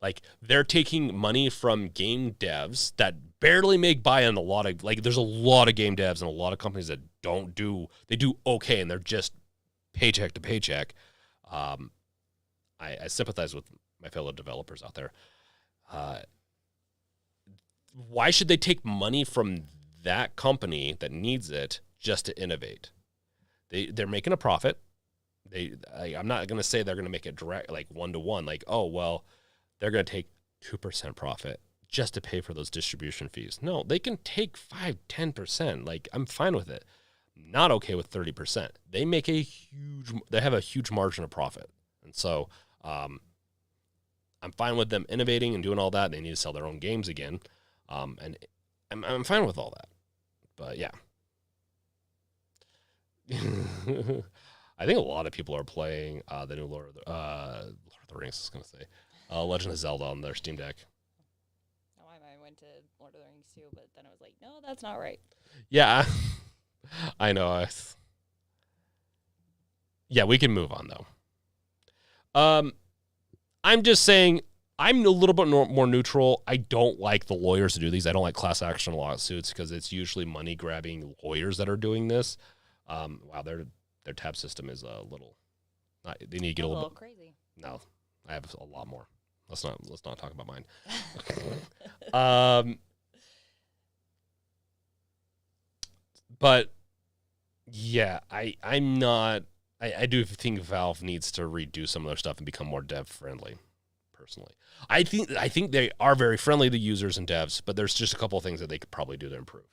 Like, they're taking money from game devs that barely make buy-in. There's a lot of game devs and a lot of companies that do okay, and they're just paycheck to paycheck. I sympathize with my fellow developers out there. Why should they take money from that company that needs it just to innovate? They're making a profit. I'm not going to say they're going to make it direct, like 1-to-1. Like, oh, well, they're going to take 2% profit just to pay for those distribution fees. No, they can take 5-10%. Like, I'm fine with it. Not okay with 30%. They have a huge margin of profit. And so I'm fine with them innovating and doing all that. They need to sell their own games again. And I'm fine with all that. But yeah. I think a lot of people are playing the new Lord of the Rings, I was going to say. Legend of Zelda on their Steam Deck. I went to Lord of the Rings too, but then I was like, no, that's not right. Yeah, I know. Yeah, we can move on, though. I'm just saying, I'm a little bit more neutral. I don't like the lawyers to do these. I don't like class action lawsuits because it's usually money-grabbing lawyers that are doing this. Wow, their tab system is a little... they need to get a little bit crazy. No, I have a lot more. Let's not talk about mine. But yeah, I'm not. I do think Valve needs to redo some of their stuff and become more dev friendly. Personally, I think they are very friendly to users and devs, but there's just a couple of things that they could probably do to improve.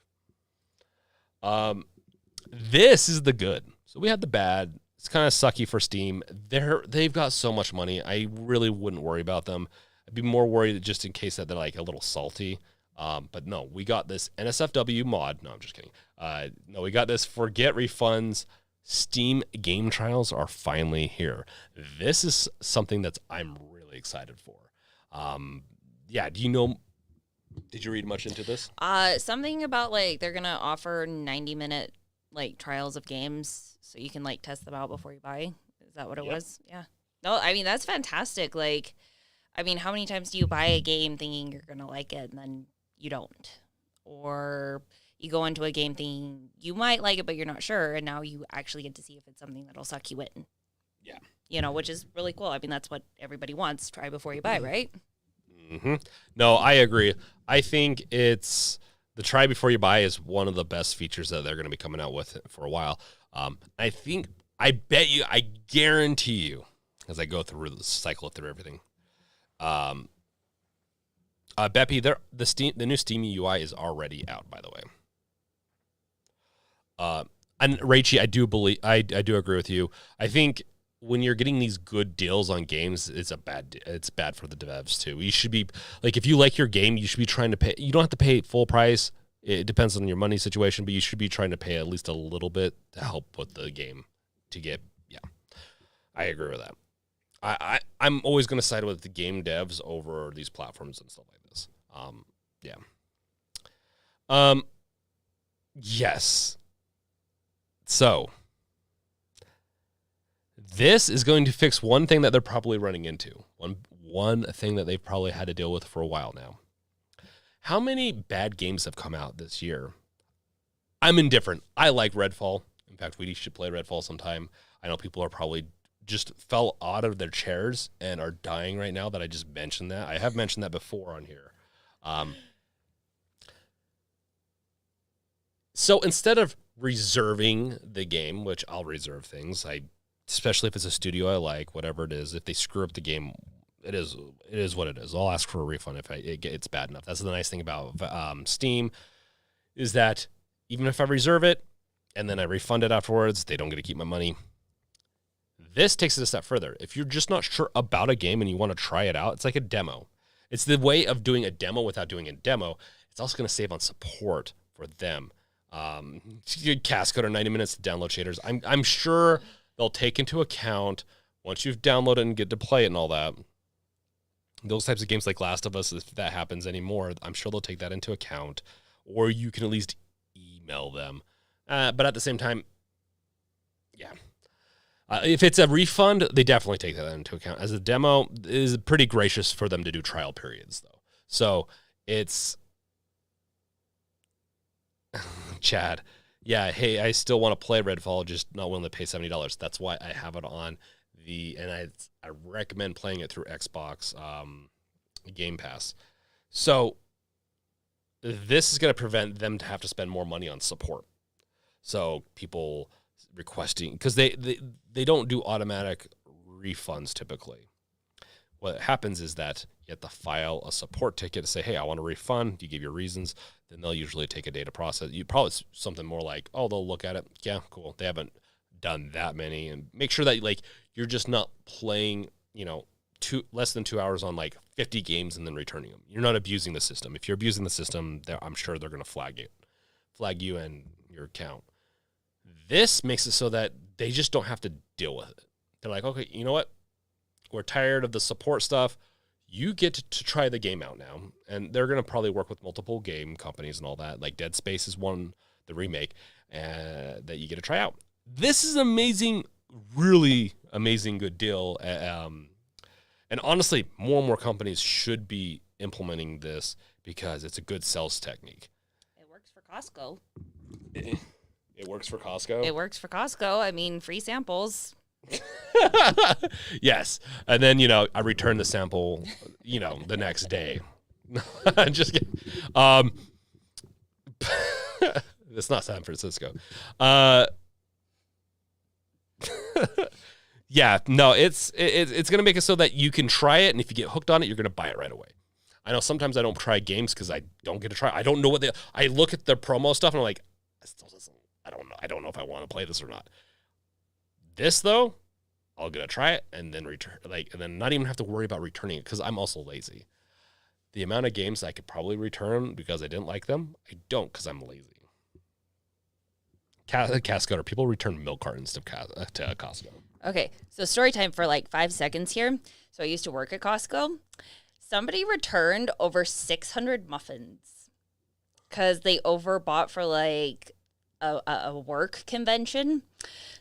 This is the good. So we had the bad. It's kind of sucky for Steam. They've got so much money. I really wouldn't worry about them. I'd be more worried just in case that they're like a little salty. But no, we got this NSFW mod. No, I'm just kidding. No, we got this forget refunds. Steam game trials are finally here. This is something that I'm really excited for. Yeah, did you read much into this? Something about like they're going to offer 90-minute like trials of games so you can like test them out before you buy. Is that what it was? Yeah. No, I mean, that's fantastic. Like, I mean, how many times do you buy a game thinking you're going to like it and then you don't? Or you go into a game thinking you might like it, but you're not sure. And now you actually get to see if it's something that'll suck you in. Yeah. You know, which is really cool. I mean, that's what everybody wants. Try before you buy, right? Mm-hmm. No, I agree. I think it's the try before you buy is one of the best features that they're going to be coming out with for a while. I guarantee you, as I go through the cycle through everything, Beppy, the new Steam UI is already out, by the way. And Rachie, I do agree with you. I think when you're getting these good deals on games, it's bad for the devs too. You should be like, if you like your game, you should be trying to pay. You don't have to pay full price. It depends on your money situation, but you should be trying to pay at least a little bit to help with the game to get. Yeah, I agree with that. I'm always going to side with the game devs over these platforms and stuff like this. Yeah. Yes. So this is going to fix one thing that they're probably running into. One thing that they've probably had to deal with for a while now. How many bad games have come out this year? I'm indifferent. I like Redfall. In fact, we should play Redfall sometime. I know people are probably just fell out of their chairs and are dying right now that I just mentioned that. I have mentioned that before on here. So instead of reserving the game, which I'll reserve things, especially if it's a studio I like, whatever it is, if they screw up the game, it is what it is. I'll ask for a refund if it's bad enough. That's the nice thing about Steam, is that even if I reserve it and then I refund it afterwards, they don't get to keep my money. This takes it a step further. If you're just not sure about a game and you want to try it out, it's like a demo. It's the way of doing a demo without doing a demo. It's also going to save on support for them. Cast code or 90 minutes to download shaders. I'm sure they'll take into account once you've downloaded and get to play it and all that. Those types of games like Last of Us, if that happens anymore, I'm sure they'll take that into account. Or you can at least email them. But at the same time, yeah. If it's a refund, they definitely take that into account. As a demo, it is pretty gracious for them to do trial periods, though. So it's... Chad, yeah, hey, I still want to play Redfall, just not willing to pay $70. That's why I have it on and I recommend playing it through Xbox Game Pass. So this is going to prevent them to have to spend more money on support. So people requesting, because they don't do automatic refunds typically. What happens is that you have to file a support ticket to say, hey, I want a refund. You give your reasons. Then they'll usually take a day to process. You probably something more like, oh, they'll look at it. Yeah, cool. They haven't done that many, and make sure that like you're just not playing, less than 2 hours on like 50 games and then returning them. You're not abusing the system. If you're abusing the system, I'm sure they're going to flag you and your account. This makes it so that they just don't have to deal with it. They're like, okay, you know what? We're tired of the support stuff. You get to try the game out now. And they're going to probably work with multiple game companies and all that. Like Dead Space is one, the remake, that you get to try out. This is amazing, really amazing good deal. And honestly, more and more companies should be implementing this because it's a good sales technique. It works for Costco. It works for Costco? It works for Costco. I mean, free samples. Yes. And then, I return the sample, the next day. Just kidding. It's not San Francisco. Yeah, no, it's going to make it so that you can try it, and if you get hooked on it, you're going to buy it right away. I know sometimes I don't try games because I don't get to try. I don't know I look at the promo stuff and I'm like, I don't know if I want to play this or not. This though, I'll get to try it and then return, and then not even have to worry about returning it because I'm also lazy. The amount of games I could probably return because I didn't like them, I don't because I'm lazy. Cascoder, people return milk cartons to Costco. Okay, so story time for like 5 seconds here. So I used to work at Costco. Somebody returned over 600 muffins because they overbought for like a work convention.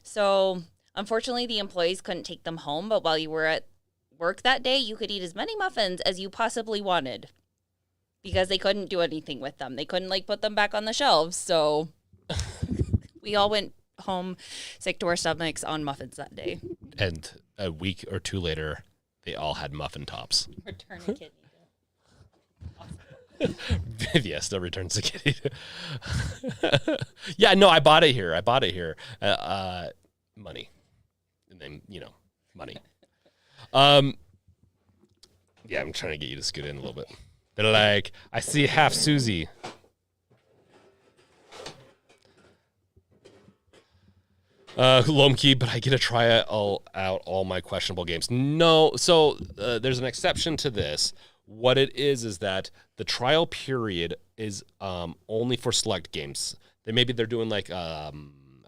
So unfortunately, the employees couldn't take them home. But while you were at work that day, you could eat as many muffins as you possibly wanted because they couldn't do anything with them. They couldn't put them back on the shelves. So we all went home sick to our stomachs on muffins that day. And a week or two later, they all had muffin tops. Return a kidney. Yes, no returns a kidney. Yeah, no, I bought it here. Money. And then, money. Yeah, I'm trying to get you to scoot in a little bit. They're like, I see half Susie. Lomkey, but I get to try out all my questionable games. No, so there's an exception to this. What it is that the trial period is only for select games. Maybe they're doing like a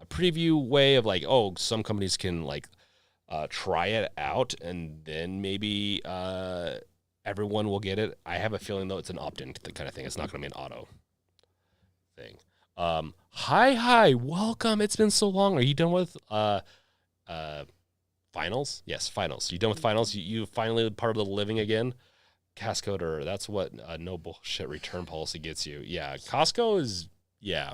preview way of like, oh, some companies can like try it out, and then maybe everyone will get it. I have a feeling though it's an opt-in kind of thing. It's not going to be an auto thing. Hi, welcome. It's been so long. Are you done with finals? Yes, finals. You done with finals? You finally part of the living again? Cascoder, that's what no bullshit return policy gets you. Yeah, Costco is, yeah.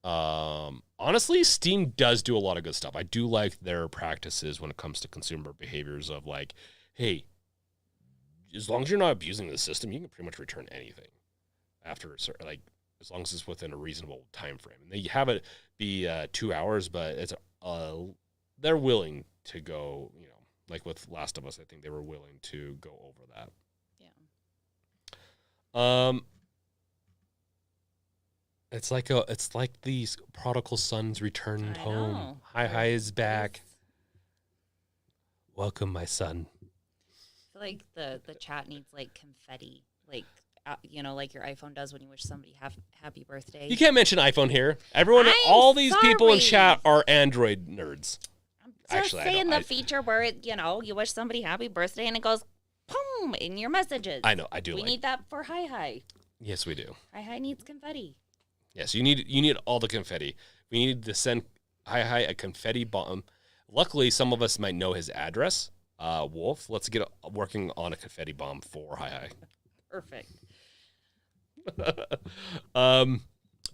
Honestly, Steam does do a lot of good stuff. I do like their practices when it comes to consumer behaviors of like, hey, as long as you're not abusing the system, you can pretty much return anything after like as long as it's within a reasonable time frame. And they have it be 2 hours, but it's they're willing to go, you know, like with Last of Us, I think they were willing to go over that. Yeah. It's like these prodigal sons returned home. Hi is back. Welcome, my son. I feel like the chat needs like confetti, like you know, like your iPhone does when you wish somebody happy birthday. You can't mention iPhone here. Everyone, all these people in chat are Android nerds. I'm just saying the feature where you know you wish somebody happy birthday and it goes, boom, in your messages. I know, I do. We need that for Hi. Yes, we do. Hi needs confetti. Yes, you need all the confetti. We need to send Hi a confetti bomb. Luckily, some of us might know his address. Wolf, let's get working on a confetti bomb for Hi. Perfect.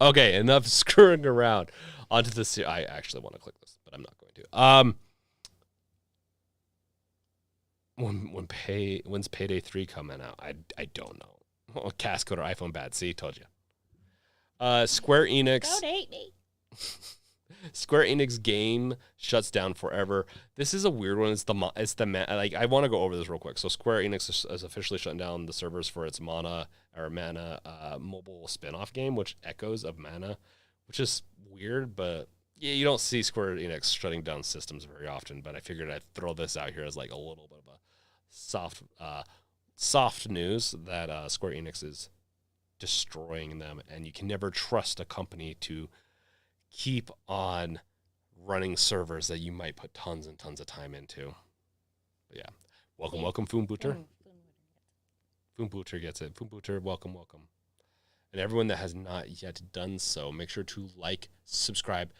Okay, enough screwing around. Onto this. I actually want to click this, but I'm not going to. When's Payday 3 coming out? I don't know. Oh, Cascode or iPhone bad. See, told you. Square Enix. Don't hate me. Square Enix game shuts down forever. This is a weird one. It's the like I want to go over this real quick. So Square Enix is officially shutting down the servers for its Mana mobile spin-off game, which echoes of Mana, which is weird, but yeah, you don't see Square Enix shutting down systems very often. But I figured I'd throw this out here as like a little bit of a soft news that Square Enix is destroying them, and you can never trust a company to keep on running servers that you might put tons and tons of time into. But yeah. Welcome, Foombooter. Foombooter gets it. Foombooter, welcome. And everyone that has not yet done so, make sure to like, subscribe,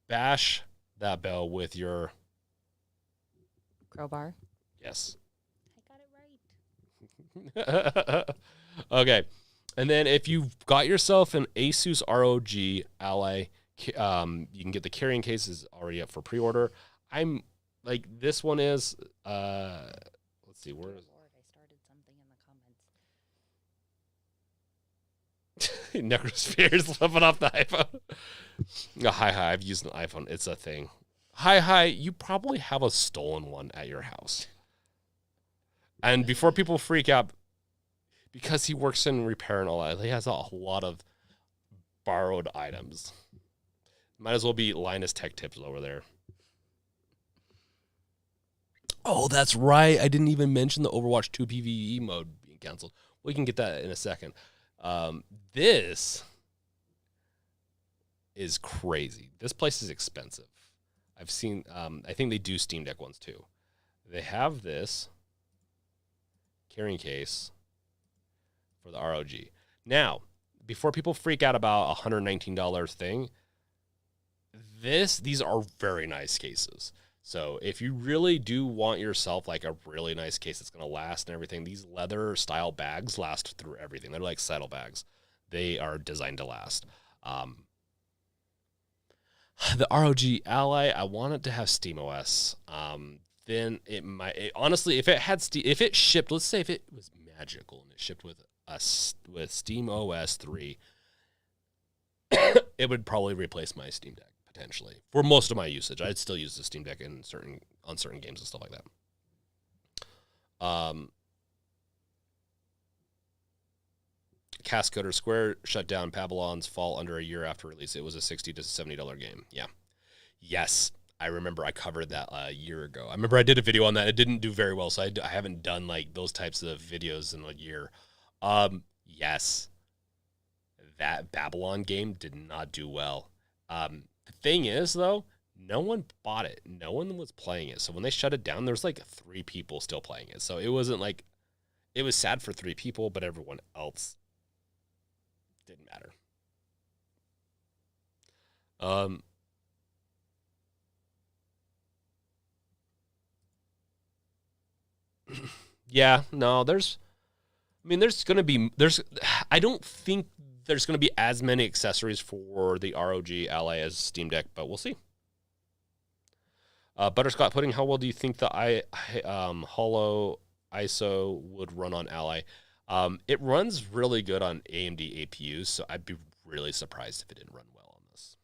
bash that bell with your crowbar. Yes. I got it right. Okay. And then if you've got yourself an Asus ROG Ally, you can get the carrying cases already up for pre-order. I'm like, this one is, let's see, where is it? I started something in the comments. Necrosphere is flipping off the iPhone. Oh, hi, I've used an iPhone. It's a thing. Hi, you probably have a stolen one at your house. And before people freak out, because he works in repair and all that, he has a lot of borrowed items. Might as well be Linus Tech Tips over there. Oh, that's right. I didn't even mention the Overwatch 2 PvE mode being canceled. We can get that in a second. This is crazy. This place is expensive. I've seen, I think they do Steam Deck ones too. They have this carrying case for the ROG. Now, before people freak out about a $119 thing, these are very nice cases. So if you really do want yourself like a really nice case that's going to last and everything, these leather style bags last through everything. They're like saddlebags. They are designed to last. The ROG Ally, I want it to have SteamOS. Then it might, honestly, if it shipped, let's say if it was magical and it shipped with SteamOS 3, it would probably replace my Steam Deck potentially for most of my usage. I'd still use the Steam Deck on certain games and stuff like that. Cascade Square shut down Babylon's Fall under a year after release. It was a $60 to $70 game. Yeah. Yes. I remember I covered that a year ago. I remember I did a video on that. It didn't do very well, so I haven't done like those types of videos in a year. Yes. That Babylon game did not do well. The thing is, though, no one bought it. No one was playing it. So when they shut it down, there was like 3 people still playing it. So it wasn't like, it was sad for 3 people, but everyone else didn't matter. Yeah, no, I don't think there's going to be as many accessories for the ROG Ally as Steam Deck, but we'll see. Butterscotch Pudding, how well do you think the Hollow ISO would run on Ally? It runs really good on AMD APUs, so I'd be really surprised if it didn't run well on this.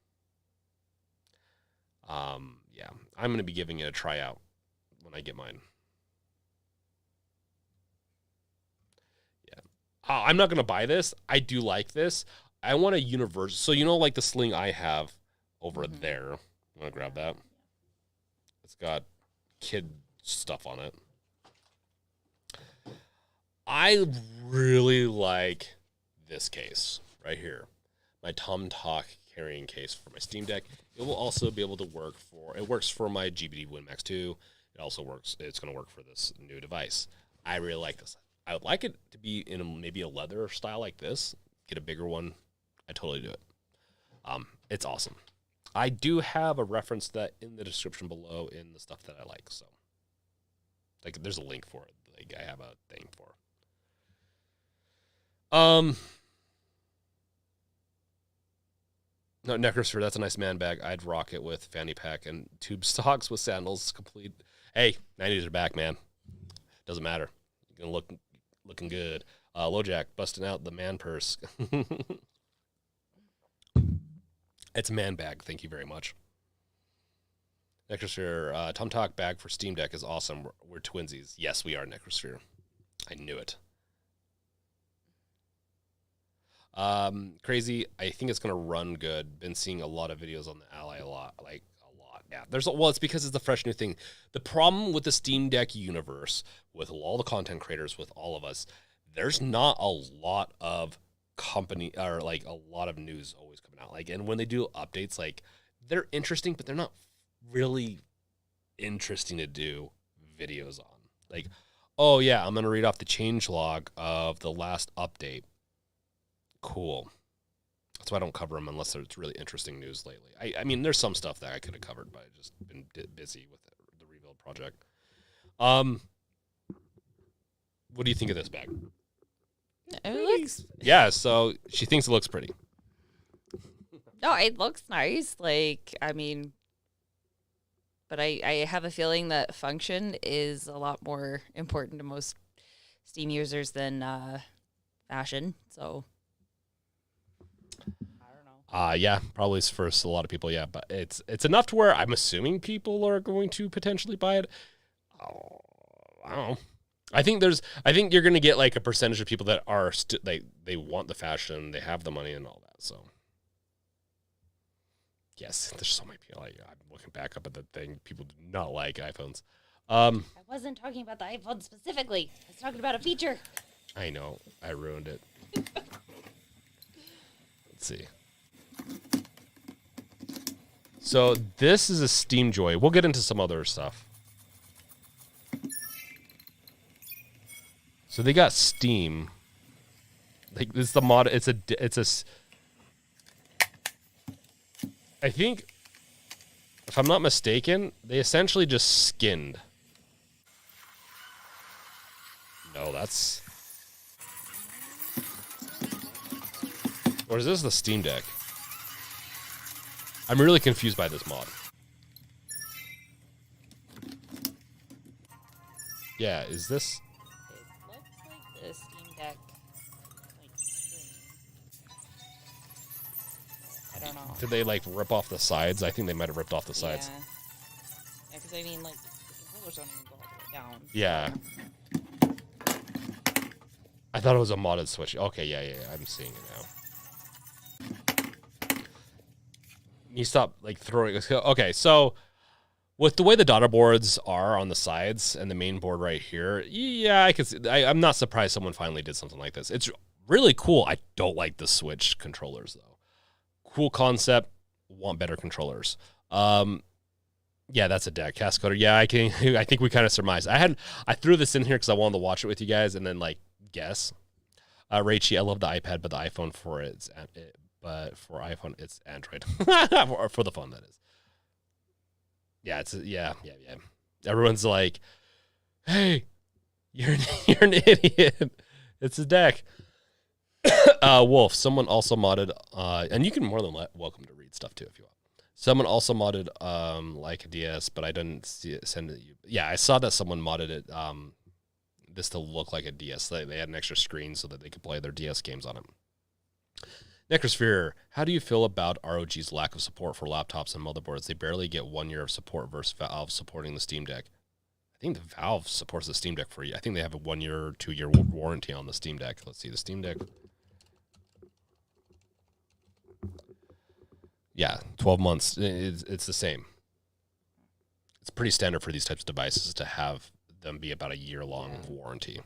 Yeah, I'm going to be giving it a tryout when I get mine. Yeah. I'm not going to buy this. I do like this. I want a universal. So, like the sling I have over there. I'm going to grab that. It's got kid stuff on it. I really like this case right here. My Tomtalk carrying case for my Steam Deck. It will also be able to work it works for my GBD WinMax 2. It also works, it's going to work for this new device. I really like this. I would like it to be in maybe a leather style like this. Get a bigger one. I totally do it. It's awesome. I do have a reference to that in the description below in the stuff that I like. So, like, there's a link for it. Like, I have a thing for. No, Necrosphere, that's a nice man bag. I'd rock it with fanny pack and tube socks with sandals. Complete. Hey, 90s are back, man. Doesn't matter. You're gonna looking good. LoJack busting out the man purse. It's a man bag. Thank you very much. Necrosphere, Tomtalk bag for Steam Deck is awesome. We're twinsies. Yes, we are, Necrosphere. I knew it. Crazy. I think it's going to run good. Been seeing a lot of videos on the Ally a lot. Yeah. It's because it's the fresh new thing. The problem with the Steam Deck universe, with all the content creators, with all of us, there's not a lot of company or like a lot of news always coming out. Like, and when they do updates, like they're interesting, but they're not really interesting to do videos on. Like, oh yeah, I'm going to read off the change log of the last update. Cool. That's why I don't cover them unless it's really interesting news lately. I mean, there's some stuff that I could have covered, but I've just been busy with the rebuild project. What do you think of this bag? It looks... Yeah, so she thinks it looks pretty. No, it looks nice. Like, I mean... But I have a feeling that function is a lot more important to most Steam users than fashion, so... Yeah, probably for a lot of people, yeah. But it's enough to where I'm assuming people are going to potentially buy it. Oh, I don't know. I think you're going to get like a percentage of people that are they want the fashion, they have the money and all that. So yes, there's so many people. I'm looking back up at the thing. People do not like iPhones. I wasn't talking about the iPhone specifically. I was talking about a feature. I know. I ruined it. Let's see. So this is a Steam Joy. We'll get into some other stuff. So they got Steam. Like this is the mod. It's a. I think, if I'm not mistaken, they essentially just skinned. No, that's. Or is this the Steam Deck? I'm really confused by this mod. Yeah, is this? It looks like the Steam Deck, like, screen. I don't know. Did they, like, rip off the sides? I think they might have ripped off the sides. Yeah, because, I mean, like, the controllers don't even go all the way down. Yeah. I thought it was a modded Switch. Okay, yeah. I'm seeing it now. You stop like throwing. Okay, so with the way the daughter boards are on the sides and the main board right here, yeah, I could. I'm not surprised someone finally did something like this. It's really cool. I don't like the Switch controllers though. Cool concept. Want better controllers. Yeah, that's a deck. Cascoder. Yeah, I can. I think we kind of surmised. I threw this in here because I wanted to watch it with you guys and then like guess. Rachie, I love the iPad, but the iPhone but for iPhone it's Android. for the phone, that is. Yeah, yeah. Everyone's like, "Hey, you're an idiot." It's a deck. Wolf. Someone also modded, and you can more than welcome to read stuff too if you want. Someone also modded like a DS, but I didn't send it to you. Yeah, I saw that someone modded it this to look like a DS. They had an extra screen so that they could play their DS games on it. Necrosphere, how do you feel about ROG's lack of support for laptops and motherboards? They barely get 1 year of support versus Valve supporting the Steam Deck. I think the Valve supports the Steam Deck for you. I think they have a 1 year or 2 year warranty on the Steam Deck. Let's see, the Steam Deck. Yeah, 12 months. It's the same. It's pretty standard for these types of devices to have them be about a year-long warranty.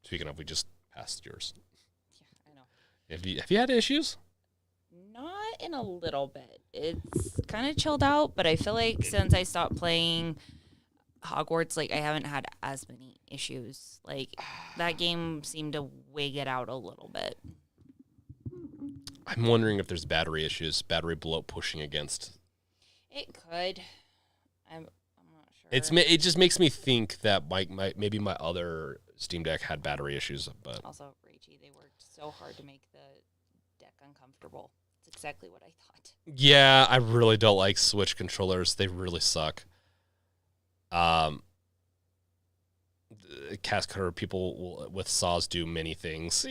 Speaking of, we just passed yours. Yeah, I know. Have you had issues? Not in a little bit. It's kind of chilled out, but I feel like since I stopped playing Hogwarts, like I haven't had as many issues. Like that game seemed to wig it out a little bit. I'm wondering if there's battery issues, battery bloat pushing against. It could. I'm not sure. It just makes me think that maybe my other Steam Deck had battery issues, but also Ragey, they worked so hard to make the deck uncomfortable. It's exactly what I thought. Yeah, I really don't like Switch controllers. They really suck. Cast cutter people with saws do many things.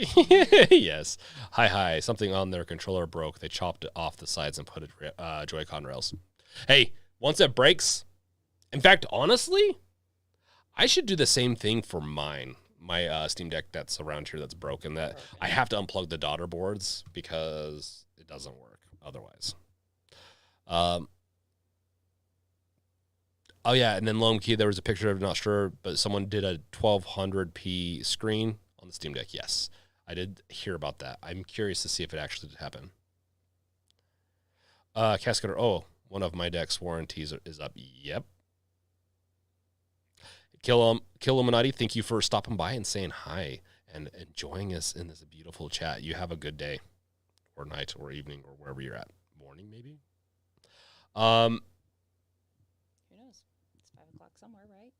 Yes. Hi. Something on their controller broke. They chopped it off the sides and put it Joy-Con rails. Hey, once it breaks, in fact, honestly, I should do the same thing for mine. My Steam Deck that's around here that's broken. That I have to unplug the daughter boards because it doesn't work otherwise. Oh, yeah, and then Lone Key, there was a picture, I'm not sure, but someone did a 1200p screen on the Steam Deck. Yes, I did hear about that. I'm curious to see if it actually did happen. Cascader, one of my deck's warranties is up. Yep. Kill Illuminati, thank you for stopping by and saying hi and joining us in this beautiful chat. You have a good day or night or evening or wherever you're at. Morning, maybe? Somewhere, right?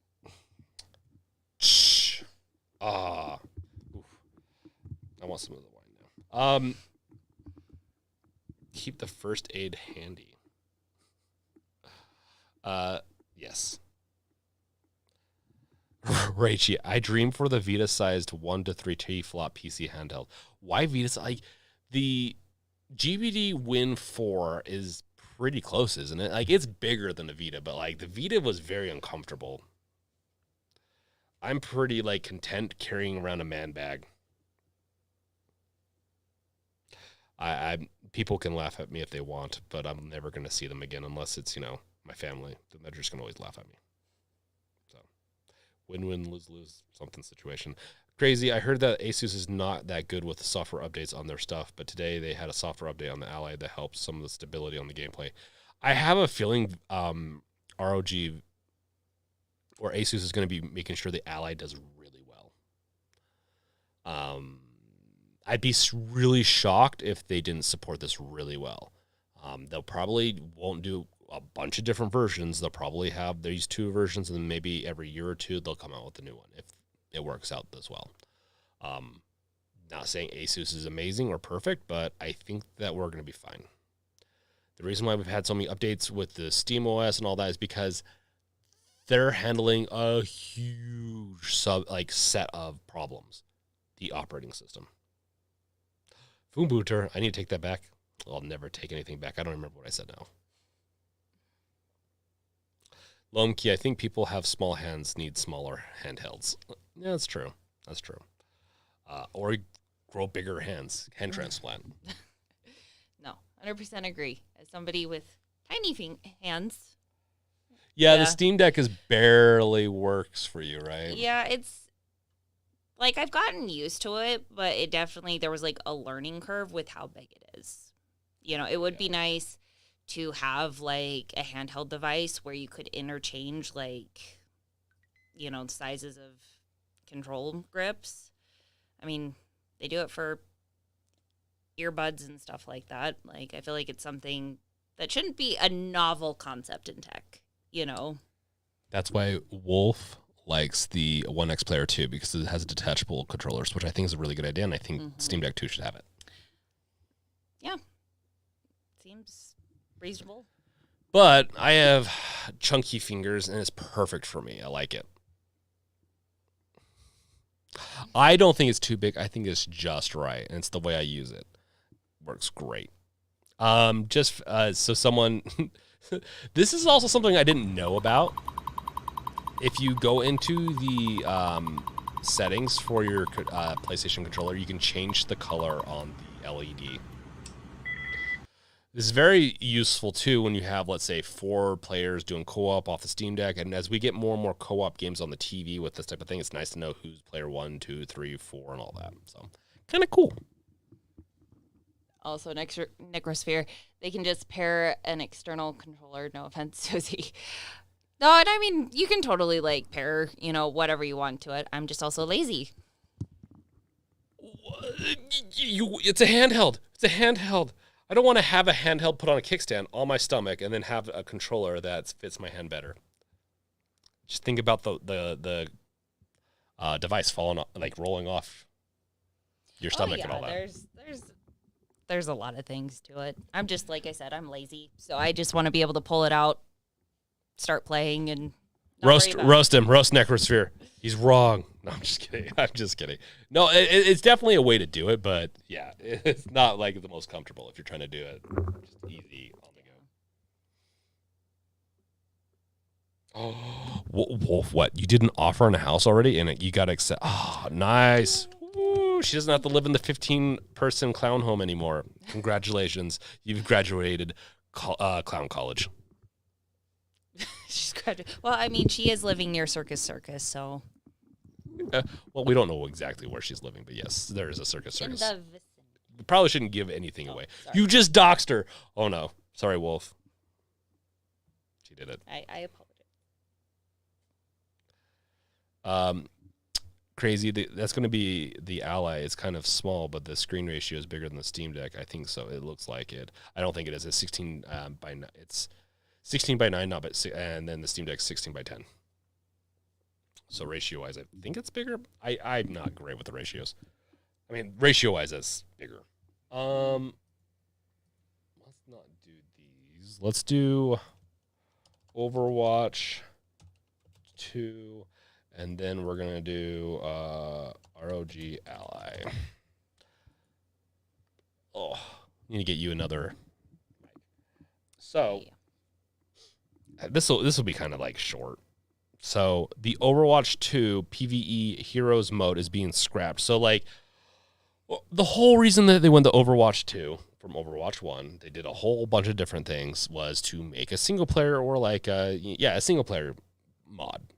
Shh. I want some of the wine now. Keep the first aid handy. Yes. Rachie, I dream for the Vita-sized 1 to 3 T-flop PC handheld. Why Vita? Like the GBD Win 4 is pretty close, isn't it? Like, it's bigger than the Vita, but, like, the Vita was very uncomfortable. I'm pretty, like, content carrying around a man bag. People can laugh at me if they want, but I'm never going to see them again unless it's, my family. Then they're just going to always laugh at me. So, win-win, lose-lose, something situation. Crazy, I heard that Asus is not that good with software updates on their stuff, but today they had a software update on the Ally that helps some of the stability on the gameplay. I have a feeling ROG or Asus is going to be making sure the Ally does really well. I'd be really shocked if they didn't support this really well. They'll probably won't do a bunch of different versions. They'll probably have these 2 versions, and then maybe every year or 2 they'll come out with a new one if it works out this well. Not saying Asus is amazing or perfect, but I think that we're going to be fine. The reason why we've had so many updates with the SteamOS and all that is because they're handling a huge set of problems. The operating system. Foombooter, I need to take that back. I'll never take anything back. I don't remember what I said now. Lomkey, I think people have small hands need smaller handhelds. Yeah, that's true. That's true. Or grow bigger hands. Hand transplant. No, 100% agree. As somebody with tiny hands. Yeah, the Steam Deck is barely works for you, right? Yeah, it's like I've gotten used to it, but it definitely, there was like a learning curve with how big it is. You know, it would be nice to have like a handheld device where you could interchange like, you know, sizes of control grips. I mean, they do it for earbuds and stuff like that. Like, I feel like it's something that shouldn't be a novel concept in tech, you know? That's why Wolf likes the One X Player 2 because it has detachable controllers, which I think is a really good idea, and I think Steam Deck 2 should have it. Yeah. Seems reasonable. But I have chunky fingers, and it's perfect for me. I like it. I don't think it's too big. I think it's just right, and it's the way I use it. Works great. So someone... This is also something I didn't know about. If you go into the settings for your PlayStation controller, you can change the color on the LED. This is very useful, too, when you have, let's say, 4 players doing co-op off the Steam Deck. And as we get more and more co-op games on the TV with this type of thing, it's nice to know who's player 1, 2, 3, 4, and all that. So, kind of cool. Also, Necrosphere, they can just pair an external controller. No offense, Susie. No, and I mean, you can totally, like, pair, you know, whatever you want to it. I'm just also lazy. It's a handheld. It's a handheld. I don't want to have a handheld put on a kickstand on my stomach and then have a controller that fits my hand better. Just think about the device falling off, like rolling off your stomach and all that. There's a lot of things to it. I'm just, like I said, I'm lazy, so I just want to be able to pull it out, start playing, and roast Necrosphere. He's wrong. No, I'm just kidding. No, it's definitely a way to do it, but yeah, it's not like the most comfortable if you're trying to do it just easy on the go. Oh, Wolf, what? You did an offer on a house already, and you got to accept. Oh, nice. Woo, she doesn't have to live in the 15-person clown home anymore. Congratulations, you've graduated clown college. She's graduated. Well, I mean, she is living near Circus, so. Well, we don't know exactly where she's living, but yes, there is a circus. In the vicinity. We probably shouldn't give anything away. Sorry. You just doxed her. Oh, no. Sorry, Wolf. She did it. I apologize. Crazy. That's going to be the Ally. It's kind of small, but the screen ratio is bigger than the Steam Deck. I think so. It looks like it. I don't think it is. It's 16 by 9. It's 16 by 9, and then the Steam Deck's 16 by 10. So ratio-wise, I think it's bigger. I'm not great with the ratios. I mean, ratio-wise, that's bigger. Let's not do these. Let's do Overwatch 2, and then we're going to do ROG Ally. Oh, need to get you another mic. So, this will be kind of like short. So the Overwatch 2 PvE Heroes mode is being scrapped. So like the whole reason that they went to Overwatch 2 from Overwatch 1, they did a whole bunch of different things, was to make a single player or like a single player mode.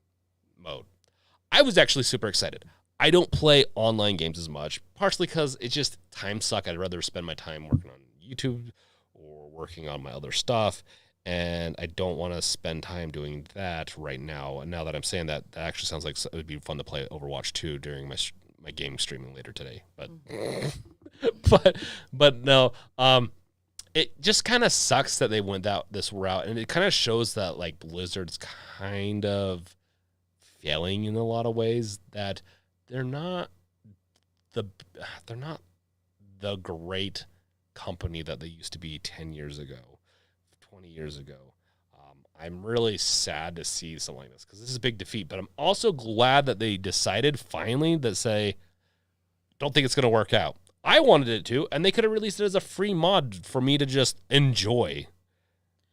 I was actually super excited. I don't play online games as much, partially because it's just time suck. I'd rather spend my time working on YouTube or working on my other stuff. And I don't want to spend time doing that right now. And now that I'm saying that, that actually sounds like it would be fun to play Overwatch 2 during my game streaming later today. But but no, it just kind of sucks that they went this route, and it kind of shows that like Blizzard's kind of failing in a lot of ways. That they're not the great company that they used to be 10 years ago. 20 years ago. I'm really sad to see something like this because this is a big defeat, but I'm also glad that they decided finally that say, don't think it's going to work out. I wanted it to, and they could have released it as a free mod for me to just enjoy,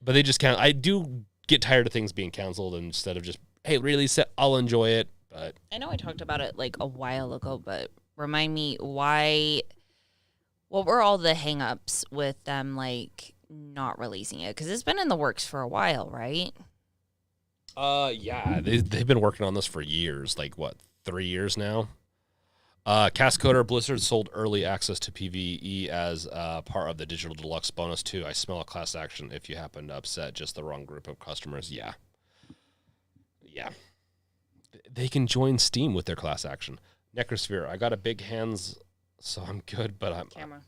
but they just can't. I do get tired of things being canceled, and instead of just, hey, release it, I'll enjoy it, But I know I talked about it like a while ago, but remind me what were all the hangups with them like not releasing it? Because it's been in the works for a while, right? yeah, they've been working on this for years, like what, 3 years now. Cascoder Blizzard sold early access to PvE as part of the Digital Deluxe bonus too. I smell a class action if you happen to upset just the wrong group of customers. Yeah. They can join Steam with their class action. Necrosphere, I got a big hands, so I'm good, but I'm... Camera.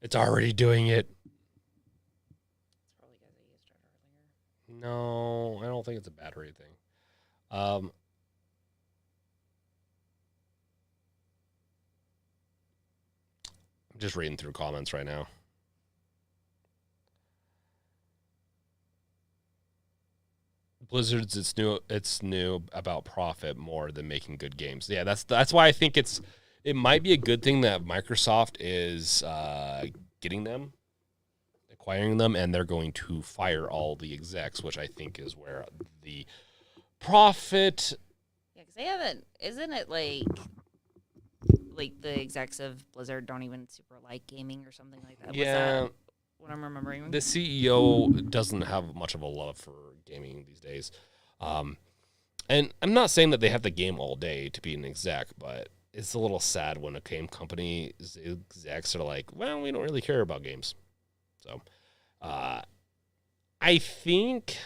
It's already doing it. It's probably because I used it earlier. No, I don't think it's a battery thing. I'm just reading through comments right now. Blizzard's it's new about profit more than making good games. Yeah, that's why I think it might be a good thing that Microsoft is acquiring them, and they're going to fire all the execs, which I think is where the profit. Yeah, because they haven't. Isn't it like the execs of Blizzard don't even super like gaming or something like that? Yeah. Was that what I'm remembering? The CEO doesn't have much of a love for gaming these days. And I'm not saying that they have to game all day to be an exec, but it's a little sad when a game company's execs are like, well, we don't really care about games. So I think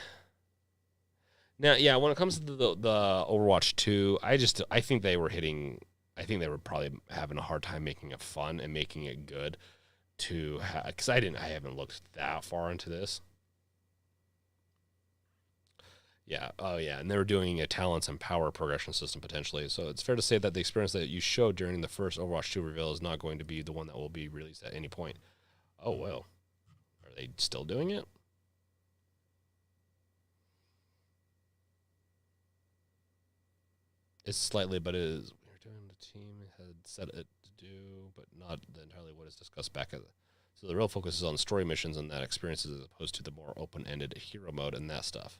now, yeah, when it comes to the Overwatch 2, I think they were probably having a hard time making it fun and making it good. Because I haven't looked that far into this. Yeah, oh yeah, and they were doing a talents and power progression system potentially. So it's fair to say that the experience that you showed during the first Overwatch 2 reveal is not going to be the one that will be released at any point. Oh well, are they still doing it? It's slightly, but it is. We're doing the team had set it to do, but not entirely what is discussed back at. So the real focus is on story missions and that experiences as opposed to the more open-ended hero mode and that stuff.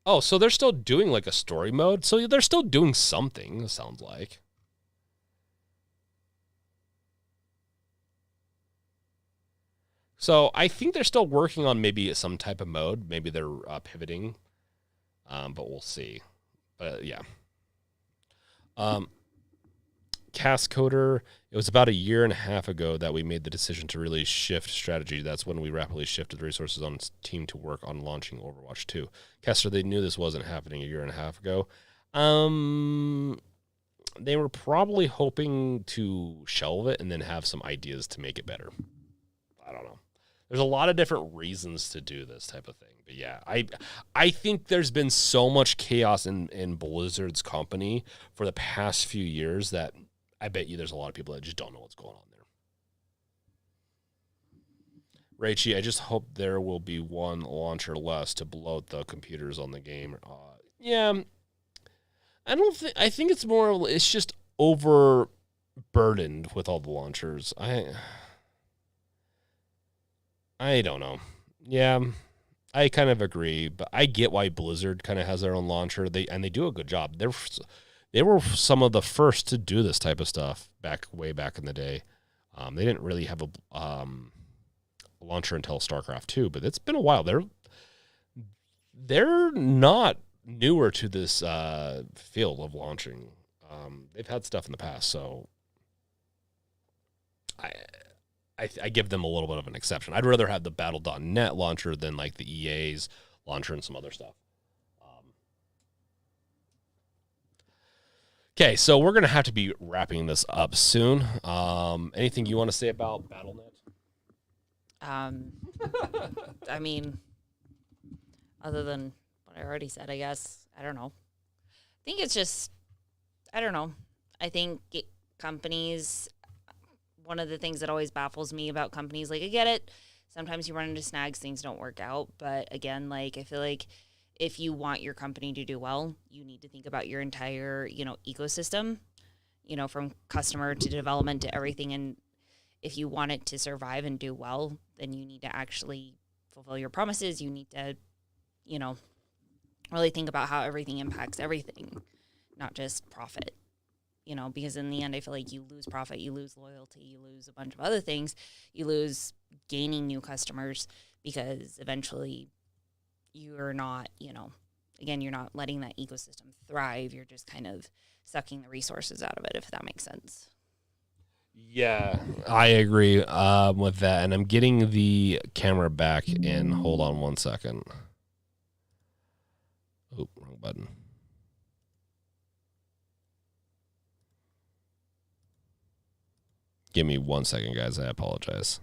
Oh, so they're still doing like a story mode? So they're still doing something, it sounds like. So I think they're still working on maybe some type of mode. Maybe they're pivoting, but we'll see. But yeah. Cascoder, it was about a year and a half ago that we made the decision to really shift strategy. That's when we rapidly shifted the resources on team to work on launching Overwatch 2. Caster, they knew this wasn't happening a year and a half ago. They were probably hoping to shelve it and then have some ideas to make it better. I don't know. There's a lot of different reasons to do this type of thing. But yeah, I think there's been so much chaos in Blizzard's company for the past few years that I bet you there's a lot of people that just don't know what's going on there. Raichi, I just hope there will be one launcher less to bloat the computers on the game. Yeah, I think it's just overburdened with all the launchers. I don't know. Yeah, I kind of agree, but I get why Blizzard kind of has their own launcher. They do a good job. They were some of the first to do this type of stuff way back in the day. They didn't really have a launcher until StarCraft 2, but it's been a while. They're not newer to this field of launching. They've had stuff in the past, so I give them a little bit of an exception. I'd rather have the Battle.net launcher than like the EA's launcher and some other stuff. Okay, so we're going to have to be wrapping this up soon. Anything you want to say about Battle.net? I mean, other than what I already said, I guess. I don't know. I think it's just, I don't know. I think companies, one of the things that always baffles me about companies, like I get it, sometimes you run into snags, things don't work out. But again, like I feel like if you want your company to do well, you need to think about your entire, ecosystem, from customer to development to everything. And if you want it to survive and do well, then you need to actually fulfill your promises. You need to, you know, really think about how everything impacts everything, not just profit, you know, because in the end, I feel like you lose profit, you lose loyalty, you lose a bunch of other things, you lose gaining new customers because eventually you're not, you know, again, you're not letting that ecosystem thrive. You're just kind of sucking the resources out of it, if that makes sense. Yeah, I agree with that. And I'm getting the camera back in. Hold on one second. Oh, wrong button. Give me 1 second, guys. I apologize.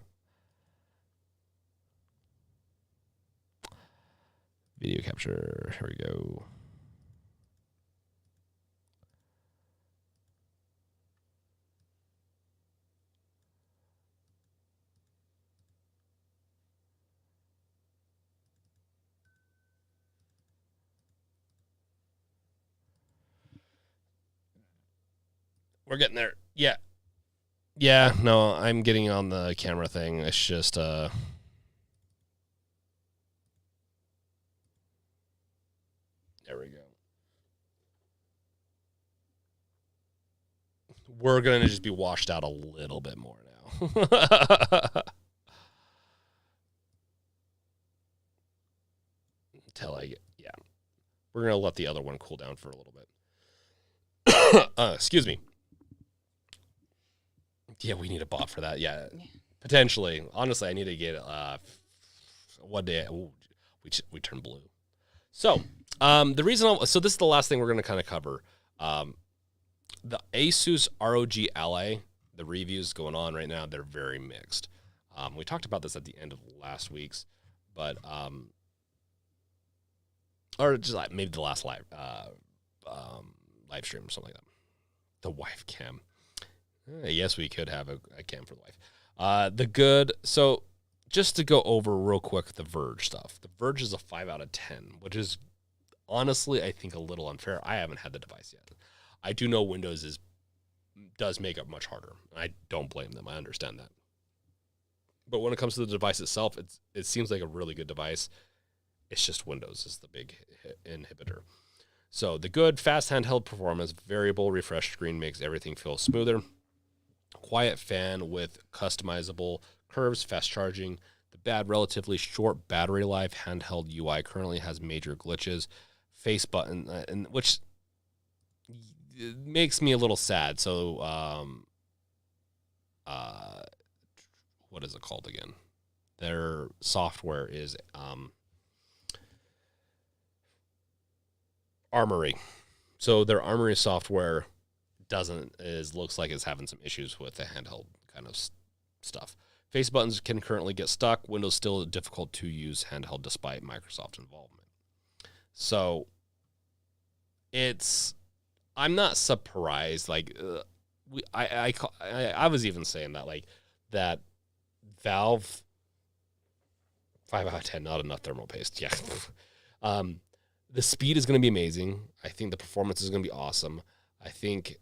Video capture. Here we go. We're getting there. Yeah. Yeah, no, I'm getting on the camera thing. It's just there we go. We're going to just be washed out a little bit more now. Until I get, yeah. We're going to let the other one cool down for a little bit. Excuse me. Yeah, we need a bot for that. Yeah, potentially. Honestly, I need to get one day. Ooh, we turn blue. So, the reason. So this is the last thing we're going to kind of cover. The Asus ROG Ally. The reviews going on right now. They're very mixed. We talked about this at the end of last week's, but or just like maybe the last live stream or something like that. The wife cam. Yes, we could have a cam for the wife. So just to go over real quick the Verge stuff. The Verge is a 5 out of 10, which is honestly, I think, a little unfair. I haven't had the device yet. I do know Windows does make it much harder. I don't blame them. I understand that. But when it comes to the device itself, it seems like a really good device. It's just Windows is the big inhibitor. So the good, fast handheld performance, variable refresh screen makes everything feel smoother. Quiet fan with customizable curves, fast charging. The bad, relatively short battery life. Handheld UI currently has major glitches. Face button, and which makes me a little sad. So, what is it called again? Their software is Armory. So their Armory software looks like it's having some issues with the handheld kind of stuff. Face buttons can currently get stuck. Windows still difficult to use handheld despite Microsoft involvement. So I'm not surprised. Like I was even saying that like that Valve 5 out of 10, not enough thermal paste. Yeah. The speed is going to be amazing. I think the performance is going to be awesome. I think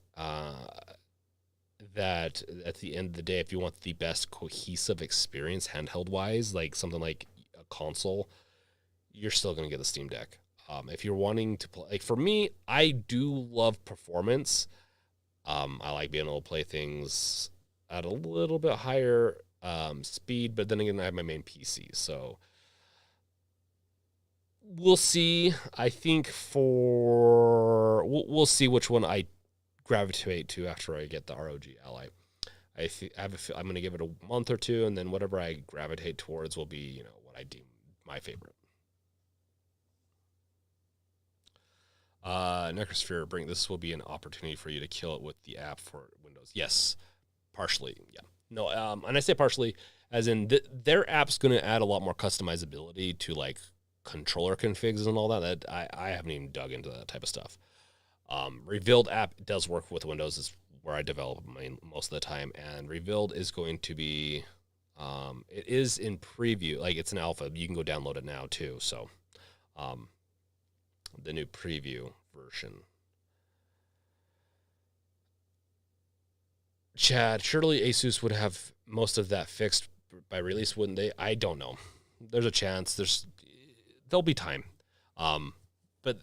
that at the end of the day, if you want the best cohesive experience handheld-wise, like something like a console, you're still going to get the Steam Deck. If you're wanting to play, like for me, I do love performance. I like being able to play things at a little bit higher speed, but then again, I have my main PC, so we'll see. I think we'll see which one I gravitate to after I get the ROG Ally. I'm going to give it a month or two, and then whatever I gravitate towards will be, what I deem my favorite. Necrosphere, Brink, this will be an opportunity for you to kill it with the app for Windows. Yes, partially, yeah. No, and I say partially, as in their app's going to add a lot more customizability to, like, controller configs and all that I haven't even dug into that type of stuff. Revealed app does work with Windows, is where I develop most of the time, and Revealed is going to be it is in preview, like it's an alpha. You can go download it now too, so the new preview version. Chad, surely Asus would have most of that fixed by release, wouldn't they? I don't know. There's a chance. There'll be time. But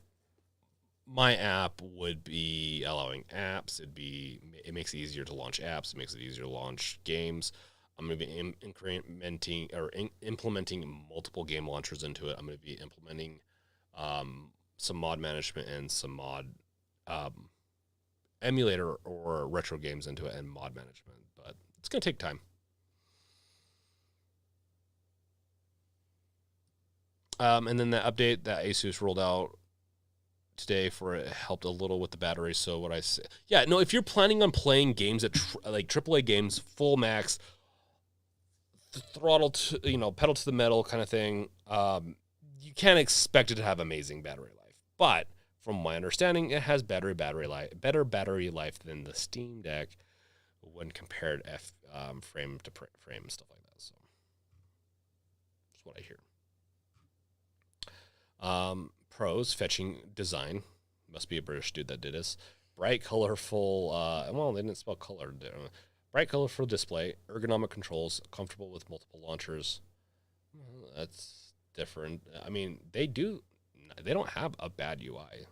my app would be allowing apps. It makes it easier to launch apps. It makes it easier to launch games. I'm going to be implementing multiple game launchers into it. I'm going to be implementing some mod management and some mod emulator or retro games into it and mod management. But it's going to take time. And then the update that Asus rolled out today for it helped a little with the battery. So what I say, yeah, no, if you're planning on playing games at like AAA games, full max, throttle to, pedal to the metal kind of thing, you can't expect it to have amazing battery life. But from my understanding, it has better battery life than the Steam Deck when compared frame to frame, stuff like that. So that's what I hear. Pros, fetching design. Must be a British dude that did this. Bright, colorful, well, they didn't spell color. Bright, colorful display, ergonomic controls, comfortable with multiple launchers. That's different. I mean, they don't have a bad UI.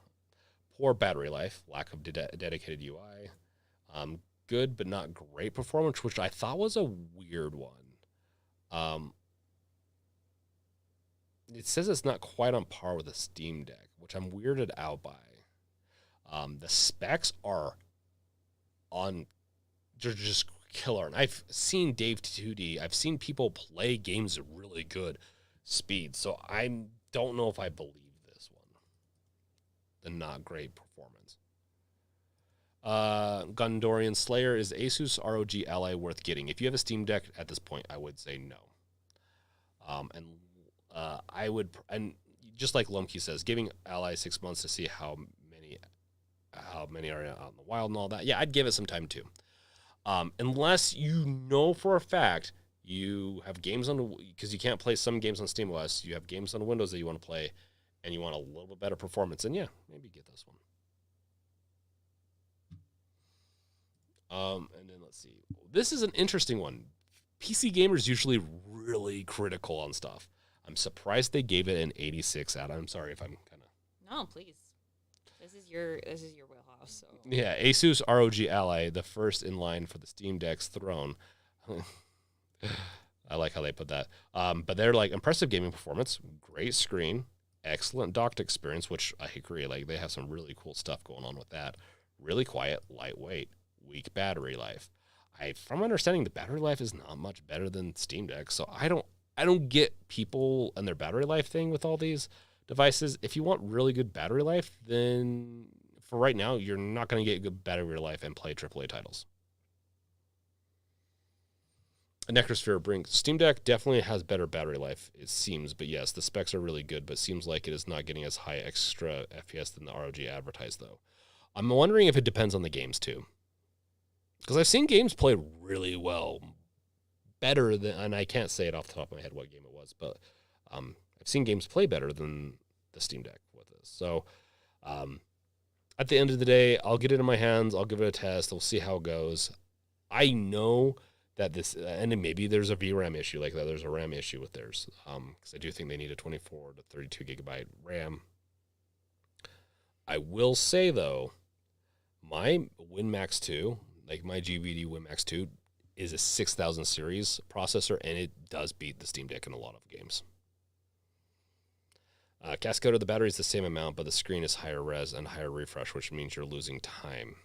Poor battery life, lack of dedicated UI. Good but not great performance, which I thought was a weird one. It says it's not quite on par with a Steam Deck, which I'm weirded out by. The specs are they're just killer. And I've seen Dave 2D. I've seen people play games at really good speed. So I don't know if I believe this one. The not great performance. Gundorian Slayer, is Asus ROG Ally worth getting? If you have a Steam Deck at this point, I would say no. I would, and just like Lumkey says, giving Ally 6 months to see how many are out in the wild and all that. Yeah, I'd give it some time too. Unless you know for a fact you have games on, because you can't play some games on SteamOS, you have games on Windows that you want to play, and you want a little bit better performance, and yeah, maybe get this one. And then let's see. This is an interesting one. PC gamers usually really critical on stuff. I'm surprised they gave it an 86 out. I'm sorry if I'm kind of. No, please. This is your wheelhouse. So. Yeah, Asus ROG Ally, the first in line for the Steam Deck's throne. I like how they put that. But they're like impressive gaming performance, great screen, excellent docked experience, which I agree. Like they have some really cool stuff going on with that. Really quiet, lightweight, weak battery life. From understanding, the battery life is not much better than Steam Deck, so I don't get people and their battery life thing with all these devices. If you want really good battery life, then for right now, you're not going to get good battery life and play AAA titles. A Necrosphere Brink. Steam Deck definitely has better battery life, it seems, but yes, the specs are really good, but seems like it is not getting as high extra FPS than the ROG advertised, though. I'm wondering if it depends on the games, too. Because I've seen games play really well, better than, and I can't say it off the top of my head what game it was, but I've seen games play better than the Steam Deck with this. So at the end of the day, I'll get it in my hands. I'll give it a test. We'll see how it goes. I know that this, and maybe there's a VRAM issue like that. There's a RAM issue with theirs, because I do think they need a 24 to 32 gigabyte RAM. I will say, though, my WinMax 2, like my GVD WinMax 2, is a 6000 series processor, and it does beat the Steam Deck in a lot of games. Cascade, the battery is the same amount, but the screen is higher res and higher refresh, which means you're losing time.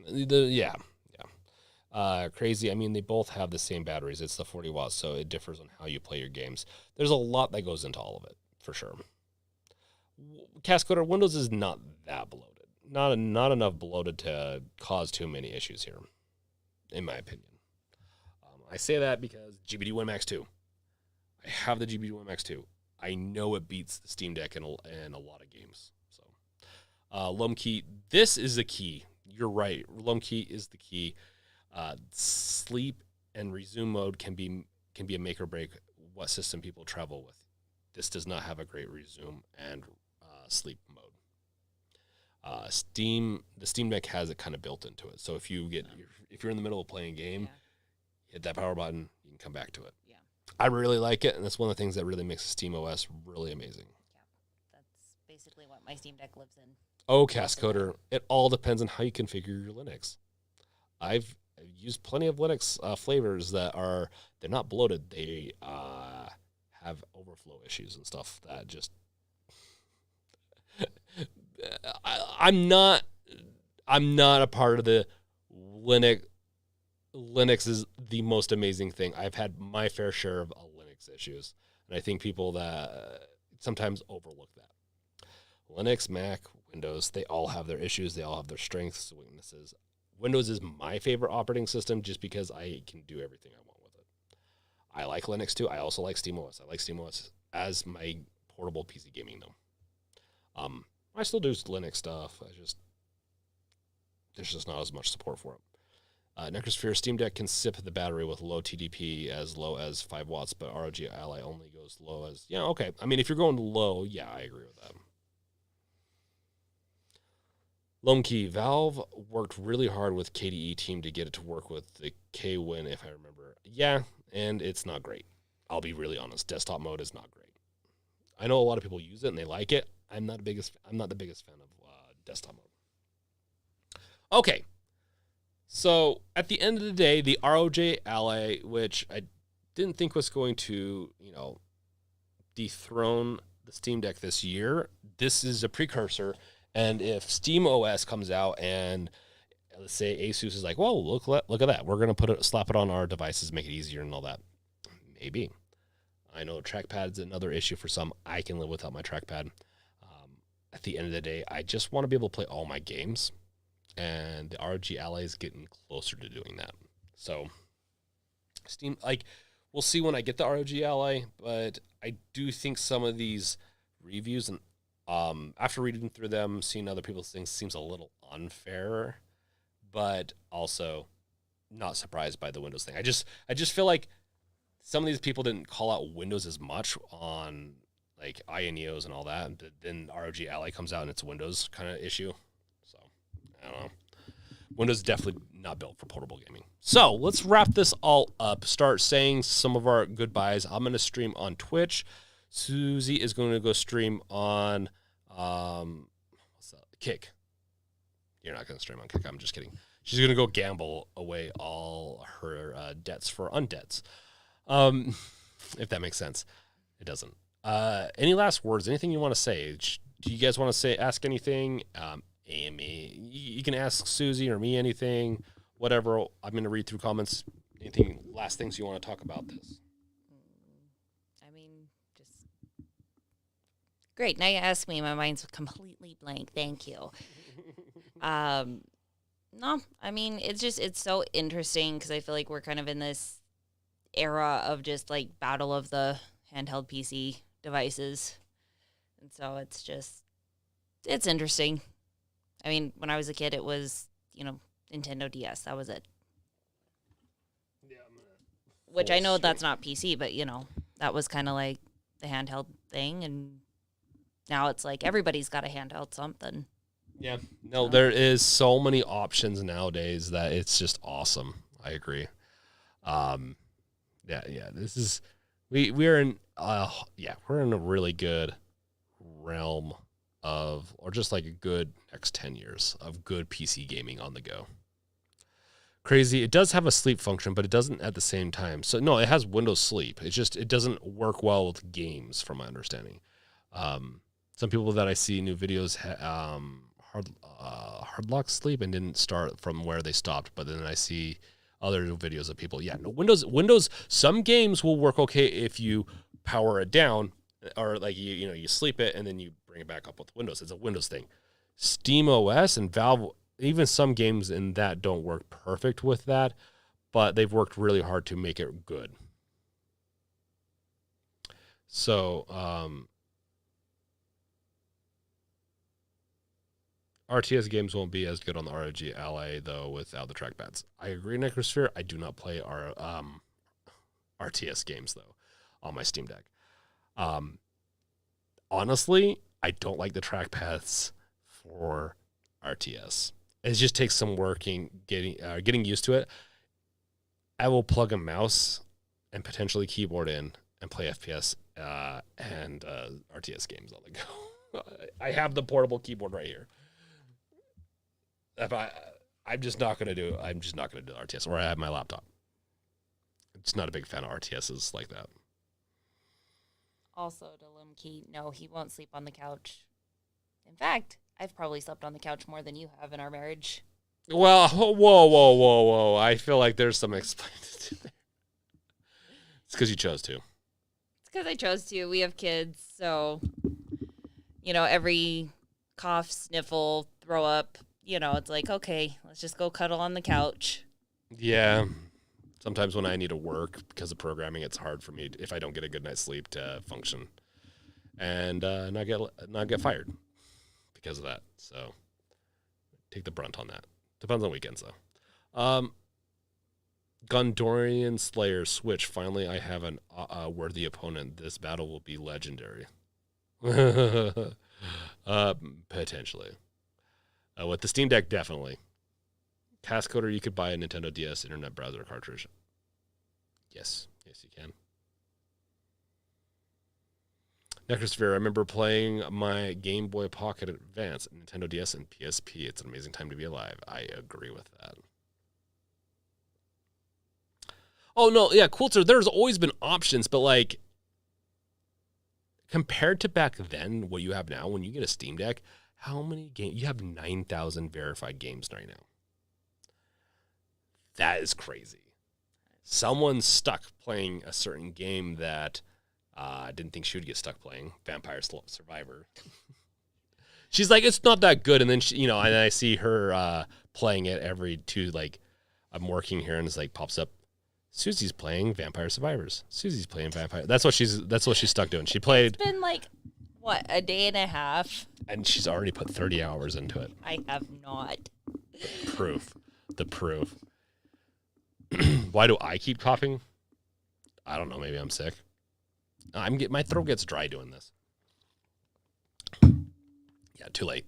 Yeah. Crazy. I mean, they both have the same batteries. It's the 40 watts, so it differs on how you play your games. There's a lot that goes into all of it, for sure. Cascade Windows is not that bloated. Not enough bloated to cause too many issues here, in my opinion. I say that because GBD WinMax 2. I have the GBD WinMax 2. I know it beats the Steam Deck in a lot of games. So, Lumkey, this is the key. You're right. Lumkey is the key. Sleep and resume mode can be a make or break what system people travel with. This does not have a great resume and sleep mode. The Steam Deck has it kind of built into it. So if you're in the middle of playing a game, hit that power button, you can come back to it. Yeah. I really like it, and that's one of the things that really makes the Steam OS really amazing. Yeah. That's basically what my Steam Deck lives in. Oh, Cascoder, it all depends on how you configure your Linux. I've used plenty of Linux flavors that they're not bloated. They have overflow issues and stuff that just I'm not a part of the Linux. Linux is the most amazing thing. I've had my fair share of Linux issues, and I think people that sometimes overlook that. Linux, Mac, Windows, they all have their issues. They all have their strengths, weaknesses. Windows is my favorite operating system just because I can do everything I want with it. I like Linux too. I also like SteamOS. I like SteamOS as my portable PC gaming though. I still do Linux stuff. There's just not as much support for it. Necrosphere Steam Deck can sip the battery with low TDP as low as 5 watts, but ROG Ally only goes low as... Yeah, okay. I mean, if you're going low, yeah, I agree with that. Lone Key, Valve worked really hard with KDE team to get it to work with the K-Win, if I remember. Yeah, and it's not great. I'll be really honest. Desktop mode is not great. I know a lot of people use it and they like it. I'm not the biggest fan of desktop mode. Okay. So, at the end of the day, the ROG Ally, which I didn't think was going to, dethrone the Steam Deck this year, this is a precursor. And if Steam OS comes out and let's say Asus is like, "Whoa, look at that. We're going to slap it on our devices, make it easier and all that." Maybe. I know trackpad's another issue for some. I can live without my trackpad. At the end of the day, I just want to be able to play all my games. And the ROG Ally is getting closer to doing that. So, Steam, we'll see when I get the ROG Ally, but I do think some of these reviews and after reading through them, seeing other people's things seems a little unfair, but also not surprised by the Windows thing. I just feel like some of these people didn't call out Windows as much on like INEOs and all that, but then ROG Ally comes out and it's a Windows kind of issue. So, I don't know. Windows is definitely not built for portable gaming. So, let's wrap this all up. Start saying some of our goodbyes. I'm going to stream on Twitch. Susie is going to go stream on what's that? Kick. You're not going to stream on Kick. I'm just kidding. She's going to go gamble away all her debts for undebts. If that makes sense. It doesn't. Any last words? Anything you want to say? Do you guys want to ask anything? Amy, you can ask Susie or me anything, whatever. I'm going to read through comments. Anything, last things you want to talk about this? I mean, just great. Now you ask me, my mind's completely blank. Thank you. No, I mean, it's so interesting because I feel like we're kind of in this era of just like battle of the handheld PC devices. And so it's interesting. I mean, when I was a kid, it was, Nintendo DS. That was it. Yeah, which I know that's not PC, but, that was kind of like the handheld thing. And now it's like everybody's got a handheld something. Yeah. No, there is so many options nowadays that it's just awesome. I agree. Yeah. This is we're in we're in a really good realm or just like a good next 10 years of good PC gaming on the go. Crazy. It does have a sleep function, but it doesn't at the same time. So no, it has Windows Sleep. It's just, it doesn't work well with games from my understanding. Some people that I see new videos hard lock sleep and didn't start from where they stopped, but then I see other videos of people. Yeah, no, Windows, some games will work okay if you power it down or like you sleep it and then you bring it back up with Windows. It's a Windows thing. Steam OS and Valve, even some games in that don't work perfect with that, but they've worked really hard to make it good. So, RTS games won't be as good on the ROG Ally, though, without the trackpads. I agree, Necrosphere. I do not play our RTS games, though, on my Steam Deck. Honestly, I don't like the trackpads for RTS. It just takes some getting used to it. I will plug a mouse and potentially keyboard in and play FPS and RTS games on the go. I have the portable keyboard right here. I'm just not gonna do RTS, or I have my laptop. I'm just not a big fan of RTSs like that. Also, to Limkey, no, he won't sleep on the couch. In fact, I've probably slept on the couch more than you have in our marriage. Well, whoa. I feel like there's some explanation there. It's because you chose to. It's because I chose to. We have kids, so, every cough, sniffle, throw up, it's like, okay, let's just go cuddle on the couch. Yeah. Sometimes when I need to work because of programming, it's hard for me if I don't get a good night's sleep to function and not get fired because of that. So take the brunt on that. Depends on weekends though. Gondorian Slayer Switch. Finally, I have a worthy opponent. This battle will be legendary. Potentially. With the Steam Deck, definitely. Passcoder, you could buy a Nintendo DS internet browser cartridge. Yes, you can. Necrosphere, I remember playing my Game Boy Pocket Advance, Nintendo DS, and PSP. It's an amazing time to be alive. I agree with that. Oh, no, yeah, Coulter, there's always been options, but, like, compared to back then, what you have now, when you get a Steam Deck, how many games? You have 9,000 verified games right now. That is crazy. Someone's stuck playing a certain game that I didn't think she would get stuck playing, Vampire Survivor. She's like, it's not that good. And then, and I see her playing it every two, like, I'm working here and it's like pops up, Susie's playing Vampire Survivors. Susie's playing Vampire. That's what she's stuck doing. She played. It's been like, what, a day and a half? And she's already put 30 hours into it. I have not. The proof. Why do I keep coughing? I don't know. Maybe I'm sick. My throat gets dry doing this. Yeah, too late.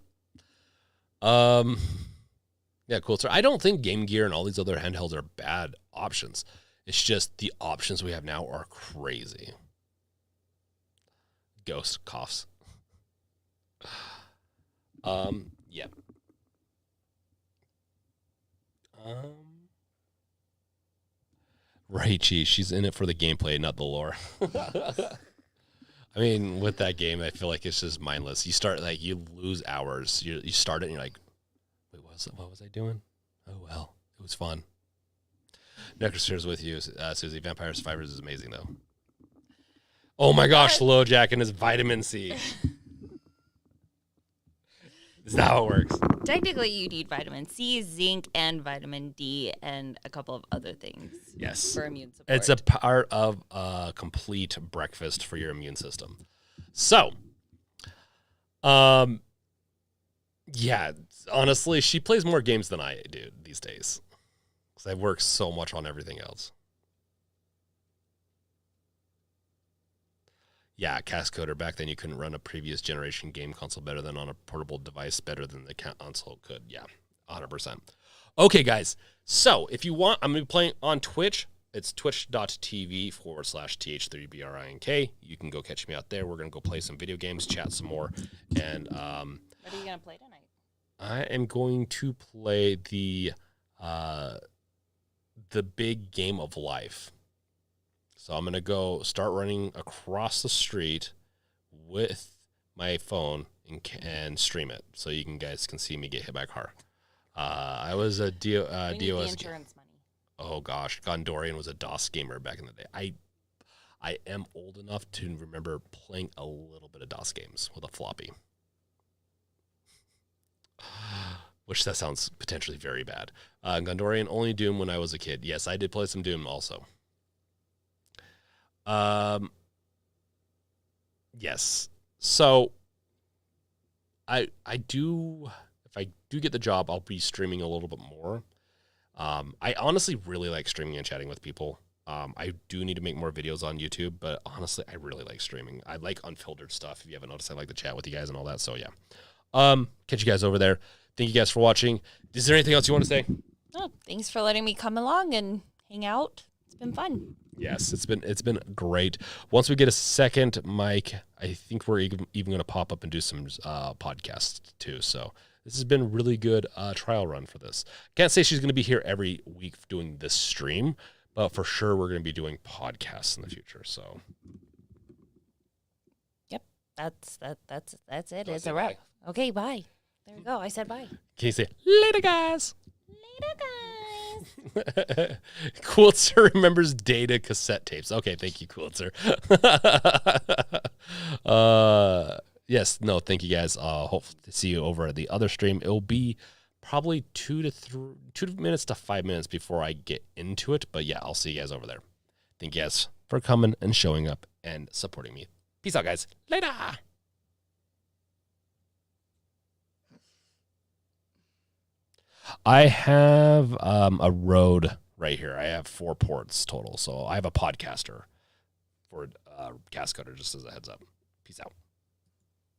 Yeah, cool. So I don't think Game Gear and all these other handhelds are bad options. It's just the options we have now are crazy. Ghost coughs. Yeah. Raichi, she's in it for the gameplay, not the lore. I mean, with that game, I feel like it's just mindless. You start, like, you lose hours. You start it, and you're like, wait, what was I doing? Oh, well, it was fun. Necrosphere's with you, Susie. Vampire Survivors is amazing, though. Oh, my gosh, Slow Jack and his vitamin C. Is that how it works? Technically, you need vitamin C, zinc, and vitamin D, and a couple of other things. Yes. For immune support. It's a part of a complete breakfast for your immune system. So, yeah, honestly, she plays more games than I do these days. Because I work so much on everything else. Yeah, Cascoder. Back then, you couldn't run a previous generation game console better than on a portable device, better than the console could. Yeah, 100%. Okay, guys. So, if you want, I'm going to be playing on Twitch. It's twitch.tv/th3brink. You can go catch me out there. We're going to go play some video games, chat some more. And what are you going to play tonight? I am going to play the big game of life. So I'm going to go start running across the street with my phone and stream it so you guys can see me get hit by a car. I was a DOS. Insurance money. Oh, gosh. Gondorian was a DOS gamer back in the day. I am old enough to remember playing a little bit of DOS games with a floppy. Which that sounds potentially very bad. Gondorian, only Doom when I was a kid. Yes, I did play some Doom also. Yes. So if I do get the job, I'll be streaming a little bit more. I honestly really like streaming and chatting with people. I do need to make more videos on YouTube, but honestly, I really like streaming. I like unfiltered stuff. If you haven't noticed, I like to chat with you guys and all that. So yeah. Catch you guys over there. Thank you guys for watching. Is there anything else you want to say? Oh, thanks for letting me come along and hang out. It's been fun. Yes, it's been great. Once we get a second mic, I think we're even going to pop up and do some podcasts too. So this has been a really good trial run for this. Can't say she's going to be here every week doing this stream, but for sure we're going to be doing podcasts in the future. So, yep, that's it. It's a wrap. Okay, bye. There we go. I said bye. Can you say later, guys? Later, guys. Coolitzer remembers data cassette tapes. Okay, thank you, Coolitzer. Yes, no, thank you guys. Hope to see you over at the other stream. It'll be probably 2 minutes to 5 minutes before I get into it. But yeah, I'll see you guys over there. Thank you guys for coming and showing up and supporting me. Peace out, guys. Later. I have a Rode right here. I have 4 ports total. So I have a podcaster for cast cutter, just as a heads up. Peace out.